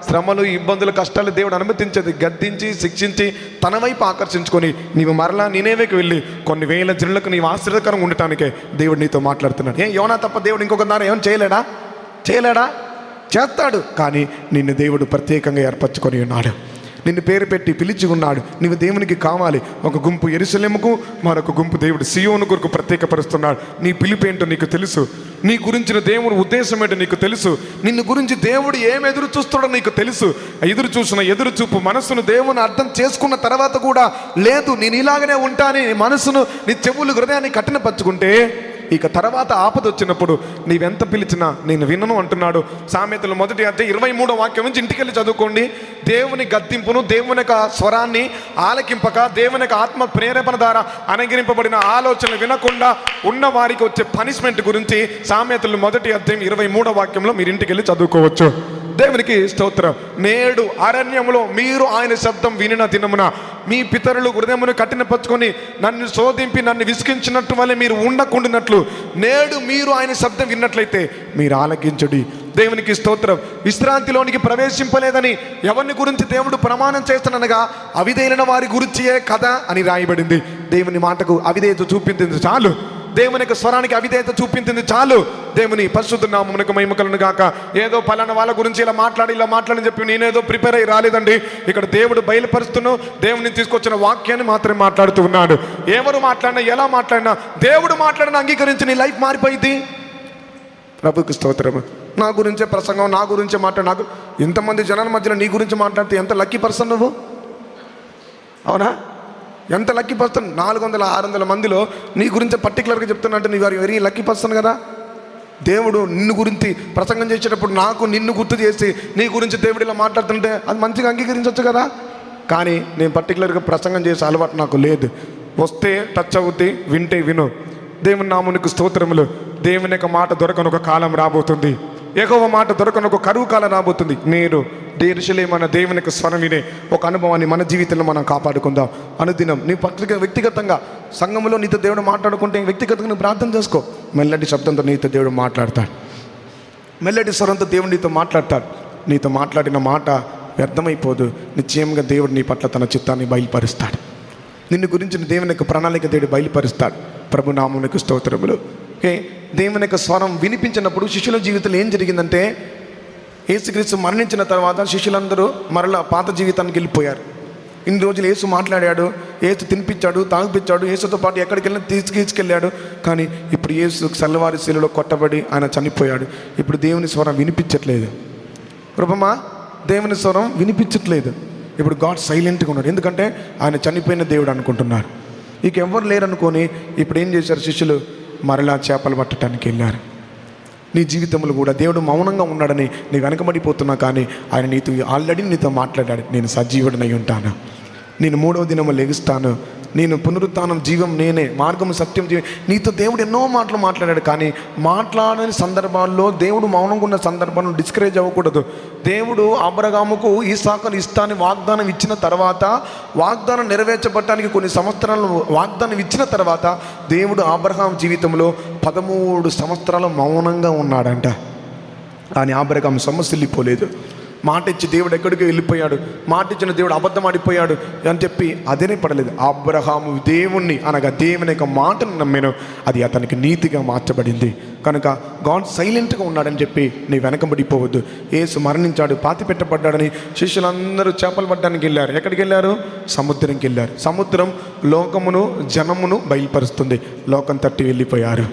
శ్రమలు, ఇబ్బందులు, కష్టాలు దేవుడు అనుమతించేది గద్దించి, శిక్షించి తన వైపు ఆకర్షించుకొని నీవు మరలా నినేవేకి వెళ్ళి కొన్ని వేల జనులకు నీవు ఆశీర్వదకరంగా ఉండటానికే దేవుడు నీతో మాట్లాడుతున్నాడు. యోనా తప్ప దేవుడు ఇంకొక దాని ఏమైనా చేయలేడా? చేస్తాడు. కానీ నిన్ను దేవుడు ప్రత్యేకంగా ఏర్పరచుకొని ఉన్నాడు, నిన్ను పేరు పెట్టి పిలిచి ఉన్నాడు. నీవు దేవునికి కావాలి. ఒక గుంపు యెరూషలేముకు, మరొక గుంపు దేవుడు సియోను కొరకు ప్రత్యేకపరుస్తున్నాడు. నీ పిలిపేంటో నీకు తెలుసు, నీ గురించిన దేవుని ఉద్దేశం ఏంటో నీకు తెలుసు, నిన్ను గురించి దేవుడు ఏం ఎదురు చూస్తాడో నీకు తెలుసు. ఎదురు చూసిన ఎదురు చూపు మనసును దేవుని అర్థం చేసుకున్న తర్వాత కూడా లేదు, నేను ఇలాగనే ఉంటానని నీ మనసును, నీ చెవులు, హృదయాన్ని కఠినపరుచుకుంటే ఇక తర్వాత ఆపద వచ్చినప్పుడు నీవెంత పిలిచినా నేను వినను అంటున్నాడు. సామెతలు 1వ అధ్యాయం 23వ వాక్యం నుంచి ఇంటికి వెళ్ళి చదువుకోండి. దేవుని గద్దింపును, దేవుని యొక్క స్వరాన్ని ఆలకింపక, దేవుని యొక్క ఆత్మ ప్రేరేపణ ద్వారా అనుగ్రహింపబడిన ఆలోచనలు వినకుండా ఉన్న వారికి వచ్చే పనిష్మెంట్ గురించి సామెతలు 1వ అధ్యాయం 23వ వాక్యంలో మీరు ఇంటికి వెళ్ళి చదువుకోవచ్చు. దేవునికి స్తోత్రం. నేడు అరణ్యములో మీరు ఆయన శబ్దం వినిన దినమున మీ పితరులు హృదయమును కఠినపరుచుకొని నన్ను శోధింపి నన్ను విసిగించినట్టు వల్ల మీరు ఉండకుండానట్లు నేడు మీరు ఆయన శబ్దం విన్నట్లయితే మీరు ఆలకించుడి. దేవునికి స్తోత్రం. విశ్రాంతిలోనికి ప్రవేశింపలేదని ఎవరిని గురించి దేవుడు ప్రమాణం చేస్తాననగా అవిధేయులైన వారి గురించియే కదా అని రాయబడింది. దేవుని మాటకు అవిధేయత చూపించింది చాలు, దేవుని యొక్క స్వరానికి అవిధేయత చూపించింది చాలు. దేవుని పరిశుద్ధ నామమునకు మహిమ కలుగును గాక. ఏదో పలానా వాళ్ళ గురించి ఇలా మాట్లాడని చెప్పి నేనేదో ప్రిపేర్ అయ్యి రాలేదండి. ఇక్కడ దేవుడు బయలుపరుస్తున్నావు, దేవుని తీసుకొచ్చిన వాక్యాన్ని మాత్రమే మాట్లాడుతూ ఉన్నాడు. ఎవరు మాట్లాడినా, ఎలా మాట్లాడినా, దేవుడు మాట్లాడిన అంగీకరించి నీ లైఫ్ మారిపోయింది. ప్రభుకి స్తోత్రం. నా గురించే ప్రసంగం, నా గురించే మాట్లాడు. నాకు ఇంతమంది జనాల మధ్యలో నీ గురించి మాట్లాడితే ఎంత లక్కీ పర్సన్ నువ్వు, అవునా? ఎంత లక్కీ పర్సన్. 400-600 మందిలో నీ గురించి పర్టికులర్గా చెప్తున్నట్టు నీ వారి వెరీ లక్కీ పర్సన్ కదా. దేవుడు నిన్ను గురించి ప్రసంగం చేసేటప్పుడు నాకు నిన్ను గుర్తు చేసి నీ గురించి దేవుడు ఇలా మాట్లాడుతుంటే అది మంచిగా అంగీకరించవచ్చు కదా. కానీ నేను పర్టికులర్గా ప్రసంగం చేసే అలవాటు నాకు లేదు. వస్తే టచ్ అవుద్ది, వింటే విను. దేవుని నామునికి స్తోత్రములు. దేవుని యొక్క మాట దొరకని ఒక కాలం రాబోతుంది, యెహోవా మాట దొరకని ఒక కరువు కాలం రాబోతుంది. నేను యెరూషలేము దేవుని యొక్క స్వరం వినే ఒక అనుభవాన్ని మన జీవితంలో మనం కాపాడుకుందాం. అనుదినం నీ వ్యక్తిగతంగా సంఘంలో నీతో దేవుడు మాట్లాడుకుంటే వ్యక్తిగతంగా నువ్వు ప్రార్థన చేసుకో. మెల్లటి శబ్దంతో నీతో దేవుడు మాట్లాడతాడు, మెల్లటి స్వరంతో దేవుడు నీతో మాట్లాడతాడు. నీతో మాట్లాడిన మాట వ్యర్థమైపోదు. నిశ్చయంగా దేవుడు నీ పట్ల తన చిత్తాన్ని బయలుపరుస్తాడు. నిన్ను గురించిన దేవుని యొక్క ప్రణాళిక దేవుడు బయలుపరుస్తాడు. ప్రభు నామమునకు స్తోత్రములు. దేవుని యొక్క స్వరం వినిపించినప్పుడు శిష్యుల జీవితంలో ఏం జరిగిందంటే, యేసుక్రీస్తు మరణించిన తర్వాత శిష్యులందరూ మరలా పాత జీవితానికి వెళ్ళిపోయారు. ఇన్ని రోజులు యేసు మాట్లాడాడు, యేసు తినిపించాడు, తాగిపించాడు, యేసుతో పాటు ఎక్కడికి వెళ్ళినా తీసుకెళ్ళాడు. కానీ ఇప్పుడు యేసు సల్లవారి శిలువలో కొట్టబడి ఆయన చనిపోయాడు. ఇప్పుడు దేవుని స్వరం వినిపించట్లేదు. ప్రభుమా, దేవుని స్వరం వినిపించట్లేదు. ఇప్పుడు గాడ్ సైలెంట్గా ఉన్నాడు. ఎందుకంటే ఆయన చనిపోయిన దేవుడు అనుకుంటున్నారు. ఇక ఎవరు లేరనుకొని ఇప్పుడు ఏం చేశారు శిష్యులు, మరలా చేపలు పట్టడానికి వెళ్ళారు. నీ జీవితంలో కూడా దేవుడు మౌనంగా ఉన్నాడని నీ వెనకబడిపోతున్నా, కానీ ఆయన నీతో ఆల్రెడీ నీతో మాట్లాడాడు. నేను సజీవుడనై ఉంటాను, నేను 3వ దినము లెగుస్తాను, నేను పునరుత్థానం, జీవం నేనే, మార్గము, సత్యం, జీవం. నీతో దేవుడు ఎన్నో మాటలు మాట్లాడాడు. కానీ మాట్లాడని సందర్భాల్లో, దేవుడు మౌనంగా ఉన్న సందర్భాలను డిస్కరేజ్ అవ్వకూడదు. దేవుడు అబ్రహాముకు ఈసాకును ఇస్తానని వాగ్దానం ఇచ్చిన తర్వాత, వాగ్దానం నెరవేర్చబడటానికి కొన్ని సంవత్సరాలు వాగ్దానం ఇచ్చిన తర్వాత, దేవుడు అబ్రహాం జీవితంలో 13 సంవత్సరాలు మౌనంగా ఉన్నాడంట. కానీ అబ్రహాం సమస్యలిపోలేదు. మాట ఇచ్చి దేవుడు ఎక్కడికి వెళ్ళిపోయాడు, మాట ఇచ్చిన దేవుడు అబద్ధం ఆడిపోయాడు అని చెప్పి అదేనే పడలేదు. అబ్రహాము దేవుణ్ణి అనగా దేవుని యొక్క మాటను నమ్మాను, అది అతనికి నీతిగా మార్చబడింది. కనుక గాడ్ సైలెంట్గా ఉన్నాడని చెప్పి నీ వెనకబడిపోవద్దు. యేసు మరణించాడు, పాతి పెట్టబడ్డాడని శిష్యులందరూ చేపలు పట్టడానికి వెళ్ళారు. ఎక్కడికి వెళ్ళారు? సముద్రంకి వెళ్ళారు. సముద్రం లోకమును, జనమును బయలుపరుస్తుంది. లోకం తట్టి వెళ్ళిపోయారు,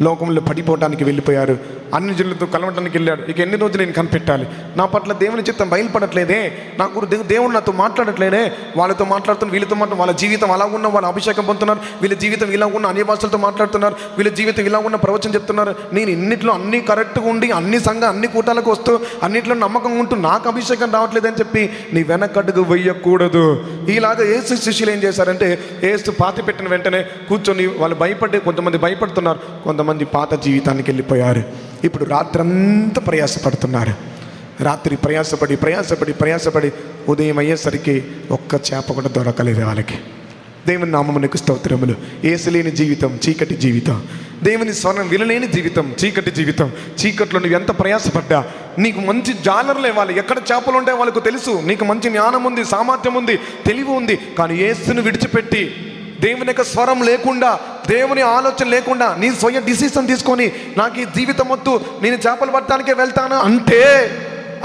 లోకంలో పడిపోవడానికి వెళ్ళిపోయారు. అన్ని జనులతో కలవడానికి వెళ్ళాడు. ఇక ఎన్ని రోజులు నేను కనిపెట్టాలి? నా పట్ల దేవుని చిత్తం బయలుపడట్లేదే, నాకు దేవుడు నాతో మాట్లాడట్లేదే. వాళ్ళతో మాట్లాడుతున్నారు, వీళ్ళతో మాట్లాడు, వాళ్ళ జీవితం అలా ఉన్న వాళ్ళు అభిషేకం పొందుతున్నారు, వీళ్ళ జీవితం ఇలా ఉన్న అన్ని భాషలతో మాట్లాడుతున్నారు, వీళ్ళ జీవితం ఇలా ఉన్న ప్రవచనం చెప్తున్నారు. నేను ఇన్నిట్లో అన్ని కరెక్ట్గా ఉండి అన్ని అన్ని కూటాలకు వస్తూ అన్నింటిలో నమ్మకం ఉంటూ నాకు అభిషేకం రావట్లేదని చెప్పి నీ వెనకడుగు వెయ్యకూడదు. ఇలాగ యేసు శిష్యులు ఏం చేశారంటే, యేసు పాతి పెట్టిన వెంటనే కూర్చొని వాళ్ళు భయపడి, కొంతమంది భయపడుతున్నారు, కొంతమంది పాత జీవితానికి వెళ్ళిపోయారు. ఇప్పుడు రాత్రంతా ప్రయాసపడుతున్నారు. రాత్రి ప్రయాసపడి ఉదయం అయ్యేసరికి ఒక్క చేప కూడా దొరకలేదు వాళ్ళకి. దేవుని నామమునకు స్తోత్రములు. యేసు లేని జీవితం చీకటి జీవితం, దేవుని స్వరం వినలేని జీవితం చీకటి జీవితం. చీకట్లో నువ్వు ఎంత ప్రయాసపడ్డా, నీకు మంచి జాలర్లు ఇవ్వాలి, ఎక్కడ చేపలు ఉంటాయో వాళ్ళకు తెలుసు, నీకు మంచి జ్ఞానం ఉంది, సామర్థ్యం ఉంది, తెలివి ఉంది. కానీ యేసును విడిచిపెట్టి, దేవుని యొక్క స్వరం లేకుండా, దేవుని ఆలోచన లేకుండా నీ స్వయం డిసిషన్ తీసుకొని నాకు ఈ జీవితం వద్దు, నేను చేపలు పట్టడానికే వెళ్తాను అంటే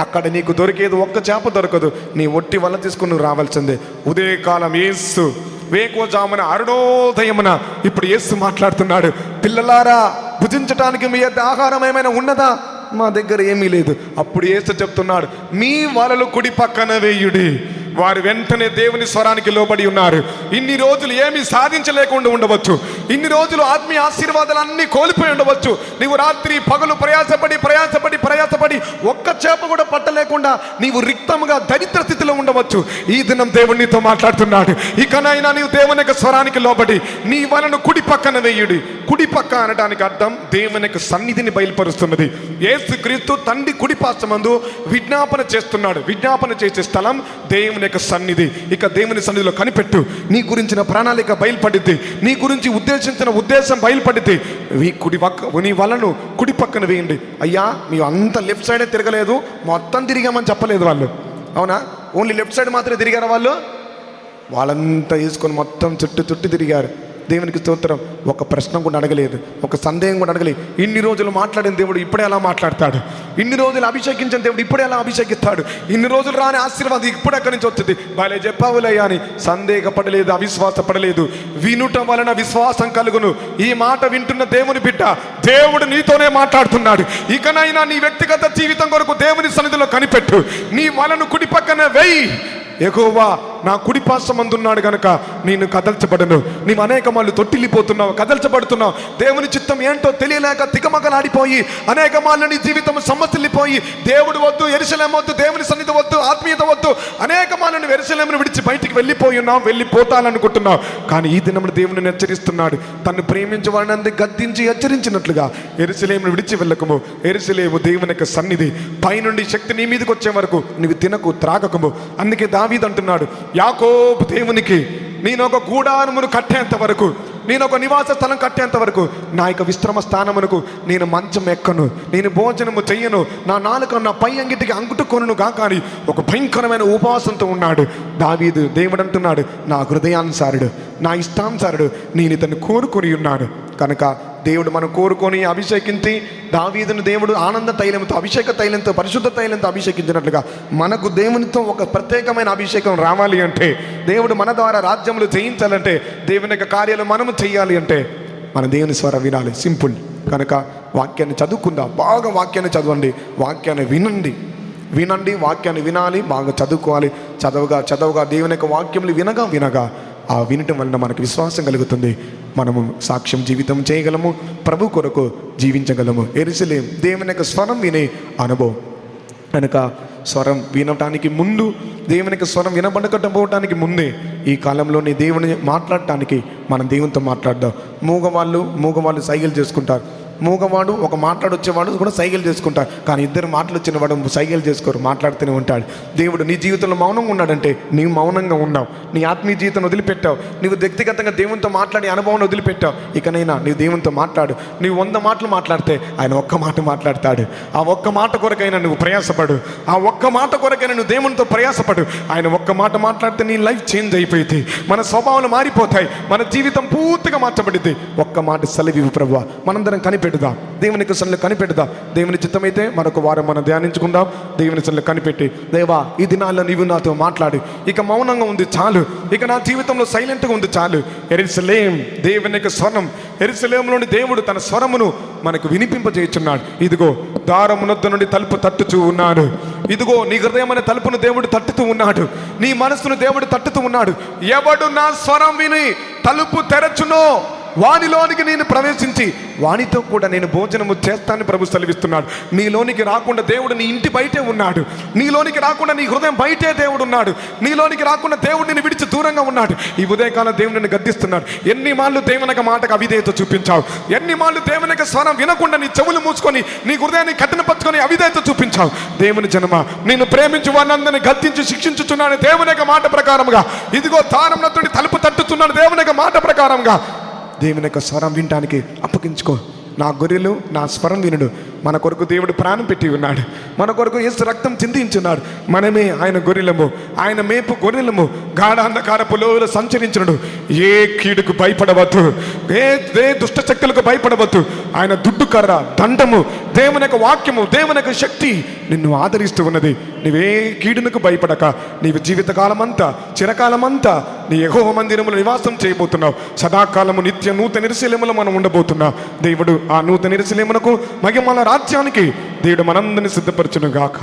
అక్కడ నీకు దొరికేది ఒక్క చేప దొరకదు. నీ ఒట్టి వల్ల తీసుకుని నువ్వు రావాల్సిందే. ఉదయకాలం యేసు, వేకోజామున, అరుణోదయమున ఇప్పుడు యేసు మాట్లాడుతున్నాడు. పిల్లలారా, భుజించటానికి మీ యొక్క ఆహారం ఏమైనా ఉన్నదా? మా దగ్గర ఏమీ లేదు. అప్పుడు యేసు చెప్తున్నాడు, మీ వలలు కుడి పక్కన వేయుడి. వారు వెంటనే దేవుని స్వరానికి లోబడి ఉన్నారు. ఇన్ని రోజులు ఏమీ సాధించలేకుండా ఉండవచ్చు, ఇన్ని రోజులు ఆత్మీయ ఆశీర్వాదాలు అన్నీ కోల్పోయి ఉండవచ్చు. నీవు రాత్రి పగలు ప్రయాసపడి ఒక్క చేప కూడా పట్టలేకుండా నీవు రిక్తముగా దరిద్ర స్థితిలో ఉండవచ్చు. ఈ దినం దేవుడు నీతో మాట్లాడుతున్నాడు. ఇకనైనా నీవు దేవుని యొక్క స్వరానికి లోబడి నీ వలను కుడి పక్కన వేయుడి. కుడి పక్క అనడానికి అర్థం దేవుని యొక్క సన్నిధిని బయలుపరుస్తున్నది. యేసుక్రీస్తు తండ్రి కుడి పార్శ్వమందు విజ్ఞాపన చేస్తున్నాడు. విజ్ఞాపన చేసే స్థలం దేవుని యొక్క సన్నిధి. ఇక దేవుని సన్నిధిలో కనిపెట్టు. నీ గురించిన ప్రణాళిక బయలుపడిద్ది, నీ గురించి ఉద్దేశించిన ఉద్దేశం బయలుపడిద్ది. నీ వలను కుడి పక్కన వేయండి. అయ్యా, మేము అంత లెఫ్ట్ సైడే తిరగలేదు, మొత్తం తిరిగామని చెప్పలేదు వాళ్ళు. అవునా? ఓన్లీ లెఫ్ట్ సైడ్ మాత్రమే తిరిగారు వాళ్ళు. వాళ్ళంతా వేసుకొని మొత్తం చుట్టూ తిరిగారు. దేవునికి స్తోత్రం. ఒక ప్రశ్న కూడా అడగలేదు, ఒక సందేహం కూడా అడగలేదు. ఇన్ని రోజులు మాట్లాడిన దేవుడు ఇప్పుడే ఎలా మాట్లాడతాడు? ఇన్ని రోజులు అభిషేకించిన దేవుడు ఇప్పుడే ఎలా అభిషేకిస్తాడు? ఇన్ని రోజులు రాని ఆశీర్వాదం ఇప్పుడు ఎక్కడి నుంచి వచ్చింది? బాలే చెప్పావులయ్యా అని సందేహపడలేదు, అవిశ్వాసపడలేదు. వినుట వలన విశ్వాసం కలుగును. ఈ మాట వింటున్న దేవుని బిడ్డ, దేవుడు నీతోనే మాట్లాడుతున్నాడు. ఇకనైనా నీ వ్యక్తిగత జీవితం కొరకు దేవుని సన్నిధిలో కనిపెట్టు. నీ వలను కుడి పక్కన వేయి. యెహోవా నా కుడి పార్శ్వమందున్నాడు గనుక నేను కదల్చబడను. నీవు అనేక మార్లు తొట్టిల్లిపోతున్నావు, కదల్చబడుతున్నావు. దేవుని చిత్తం ఏంటో తెలియలేక తికమకలాడిపోయి అనేక మార్లు నీ జీవితం సమస్యలిపోయి, దేవుడు వద్దు, యెరూషలేము వద్దు, దేవుని సన్నిధి వద్దు, ఆత్మీయత వద్దు, అనేక మార్లు నువ్వు యెరూషలేమును విడిచి బయటికి వెళ్ళిపోతున్నావు, వెళ్ళిపోతాననుకుంటున్నావు. కానీ ఈ దినమున దేవుని హెచ్చరిస్తున్నాడు. తను ప్రేమించే వారిని గద్దించి హెచ్చరించినట్లుగా, యెరూషలేమును విడిచి వెళ్ళకము. యెరూషలేము దేవుని యొక్క సన్నిధి. పైనుండి శక్తి నీ మీదకి వచ్చే వరకు నువ్వు తినకు, త్రాగకము. అందుకే దావీదు అంటున్నాడు, యాకోబు దేవునికి నేను ఒక గూడారమును కట్టేంత వరకు, నేను ఒక నివాస స్థలం కట్టేంత వరకు, నా యొక్క విశ్రమ స్థానమునకు నేను మంచం ఎక్కను, నేను భోజనము చెయ్యను, నా నాలుక నా పై అంగిటికి అంగుటుకొనును గా. కానీ ఒక భయంకరమైన ఉపవాసంతో ఉన్నాడు దావీదు. దేవుడు అంటున్నాడు, నా హృదయానుసారుడు, నా ఇష్టానుసారుడు నేను ఇతన్ని కోరుకొని ఉన్నాడు. కనుక దేవుడు మనం కోరుకొని అభిషేకించి, దావీదును దేవుడు ఆనంద తైలంతో, అభిషేక తైలంతో, పరిశుద్ధ తైలంతో అభిషేకించినట్లుగా మనకు దేవునితో ఒక ప్రత్యేకమైన అభిషేకం రావాలి అంటే, దేవుడు మన ద్వారా రాజ్యములు జయించాలంటే, దేవుని యొక్క కార్యాలు మనము చేయాలి అంటే మన దేవుని స్వరం వినాలి. సింపుల్. కనుక వాక్యాన్ని చదువుకుందాం, బాగా వాక్యాన్ని చదవండి, వాక్యాన్ని వినండి, వాక్యాన్ని వినాలి, బాగా చదువుకోవాలి. చదవగా దేవుని యొక్క వాక్యములు వినగా ఆ వినటం వలన మనకు విశ్వాసం కలుగుతుంది. మనము సాక్ష్యం జీవితం చేయగలము, ప్రభు కొరకు జీవించగలము. యెరూషలేము దేవుని యొక్క స్వరం వినే అనుభవం. కనుక స్వరం వినటానికి ముందు, దేవునికి స్వరం వినబడకపోవటానికి ముందే ఈ కాలంలోని దేవుని మాట్లాడటానికి మనం దేవునితో మాట్లాడదాం. మూగవాళ్ళు సైగలు చేసుకుంటారు. మూగవాడు ఒక మాట్లాడొచ్చేవాడు కూడా సైగలు చేసుకుంటారు. కానీ ఇద్దరు మాటలు వచ్చినవాడు సైగలు చేసుకోరు, మాట్లాడుతూనే ఉంటాడు. దేవుడు నీ జీవితంలో మౌనంగా ఉన్నాడంటే నీవు మౌనంగా ఉన్నావు. నీ ఆత్మీయ జీవితం వదిలిపెట్టావు. నీవు వ్యక్తిగతంగా దేవునితో మాట్లాడే అనుభవం వదిలిపెట్టావు. ఇకనైనా నీవు దేవునితో మాట్లాడు. నీవు 100 మాటలు మాట్లాడితే ఆయన ఒక్క మాట మాట్లాడతాడు. ఆ ఒక్క మాట కొరకైనా నువ్వు ప్రయాసపడు. ఆ ఒక్క మాట కొరకైనా నువ్వు దేవునితో ప్రయాసపడు. ఆయన ఒక్క మాట మాట్లాడితే నీ లైఫ్ చేంజ్ అయిపోయింది. మన స్వభావాలు మారిపోతాయి. మన జీవితం పూర్తిగా మార్చబడింది. ఒక్క మాట సెలవివ్వు ప్రభువా. మనందరం కనిపెడదాం, దేవునికి సన్నిధిలో కనిపెడదాం. దేవుని చిత్తమైతే మరొక వారం మనం ధ్యానించుకుందాం. దేవుని సన్నిధిలో కనిపెట్టి, దేవా ఈ దినాల్లో నీవు నాతో మాట్లాడు. ఇక మౌనంగా ఉంది చాలు, ఇక నా జీవితంలో సైలెంట్గా ఉంది చాలు. యెరూషలేము దేవుని యొక్క స్వరం, యెరూషలేములోని దేవుడు తన స్వరమును మనకు వినిపింపజేయుచున్నాడు. ఇదిగో ద్వారమునొద్ద నుండి తలుపు తట్టుచూ ఉన్నాడు. ఇదిగో నీ హృదయం అనే తలుపును దేవుడు తట్టుతూ ఉన్నాడు. నీ మనసును దేవుడు తట్టుతూ ఉన్నాడు. ఎవడు నా స్వరం విని తలుపు తెరచునో వానిలోనికి నేను ప్రవేశించి వానితో కూడా నేను భోజనము చేస్తానని ప్రభు సెలవిస్తున్నాడు. నీలోనికి రాకుండా దేవుడు నీ ఇంటి బయటే ఉన్నాడు. నీలోనికి రాకుండా నీ హృదయం బయటే దేవుడు ఉన్నాడు. నీలోనికి రాకుండా దేవుడు నిన్ను విడిచి దూరంగా ఉన్నాడు. ఈ ఉదయకాలం దేవుడు నిన్ను గద్దిస్తున్నాడు. ఎన్ని మాళ్ళు దేవునక మాటకు అవిధేయత చూపించావు? ఎన్ని మాళ్ళు దేవునక స్వరం వినకుండా నీ చెవులు మూసుకొని నీ హృదయాన్ని కఠినపరుచుకొని అవిధేయత చూపించావు? దేవుని జనమ, నిన్ను ప్రేమించు వారినందరినీ గద్దించి శిక్షించుచున్నాను దేవుని యొక్క మాట ప్రకారంగా. ఇదిగో తారంతో తలుపు తట్టుతున్నాడు దేవుని యొక్క మాట ప్రకారంగా. దేవుని యొక్క స్వరం వినటానికి అప్పగించుకో. నా గొర్రెలు నా స్వరం వినుడు. మన కొరకు దేవుడు ప్రాణం పెట్టి ఉన్నాడు. మన కొరకు యేసు రక్తం చిందించున్నాడు. మనమే ఆయన గొర్రెలము, ఆయన మేపు గొర్రెలము. గాఢాంధకారపు లోయలో సంచరించుడు. ఏ కీడుకు భయపడవద్దు, ఏ దుష్ట శక్తులకు భయపడవద్దు. ఆయన దుడ్డు కర్ర, దండము, దేవుని యొక్క వాక్యము, దేవుని యొక్క శక్తి నిన్ను ఆదరిస్తూ ఉన్నది. నీవే కీడునకు భయపడక నీవు జీవితకాలమంతా, చిరకాలమంతా నీ యెహోవా మందిరములో నివాసం చేయబోతున్నావు. సదాకాలము నిత్య నూతన యెరూషలేములో మనం ఉండబోతున్నాం. దేవుడు ఆ నూతన యెరూషలేమునకు మహిమల రాజ్యానికి దేవుడు మనందరినీ సిద్ధపరచును గాక.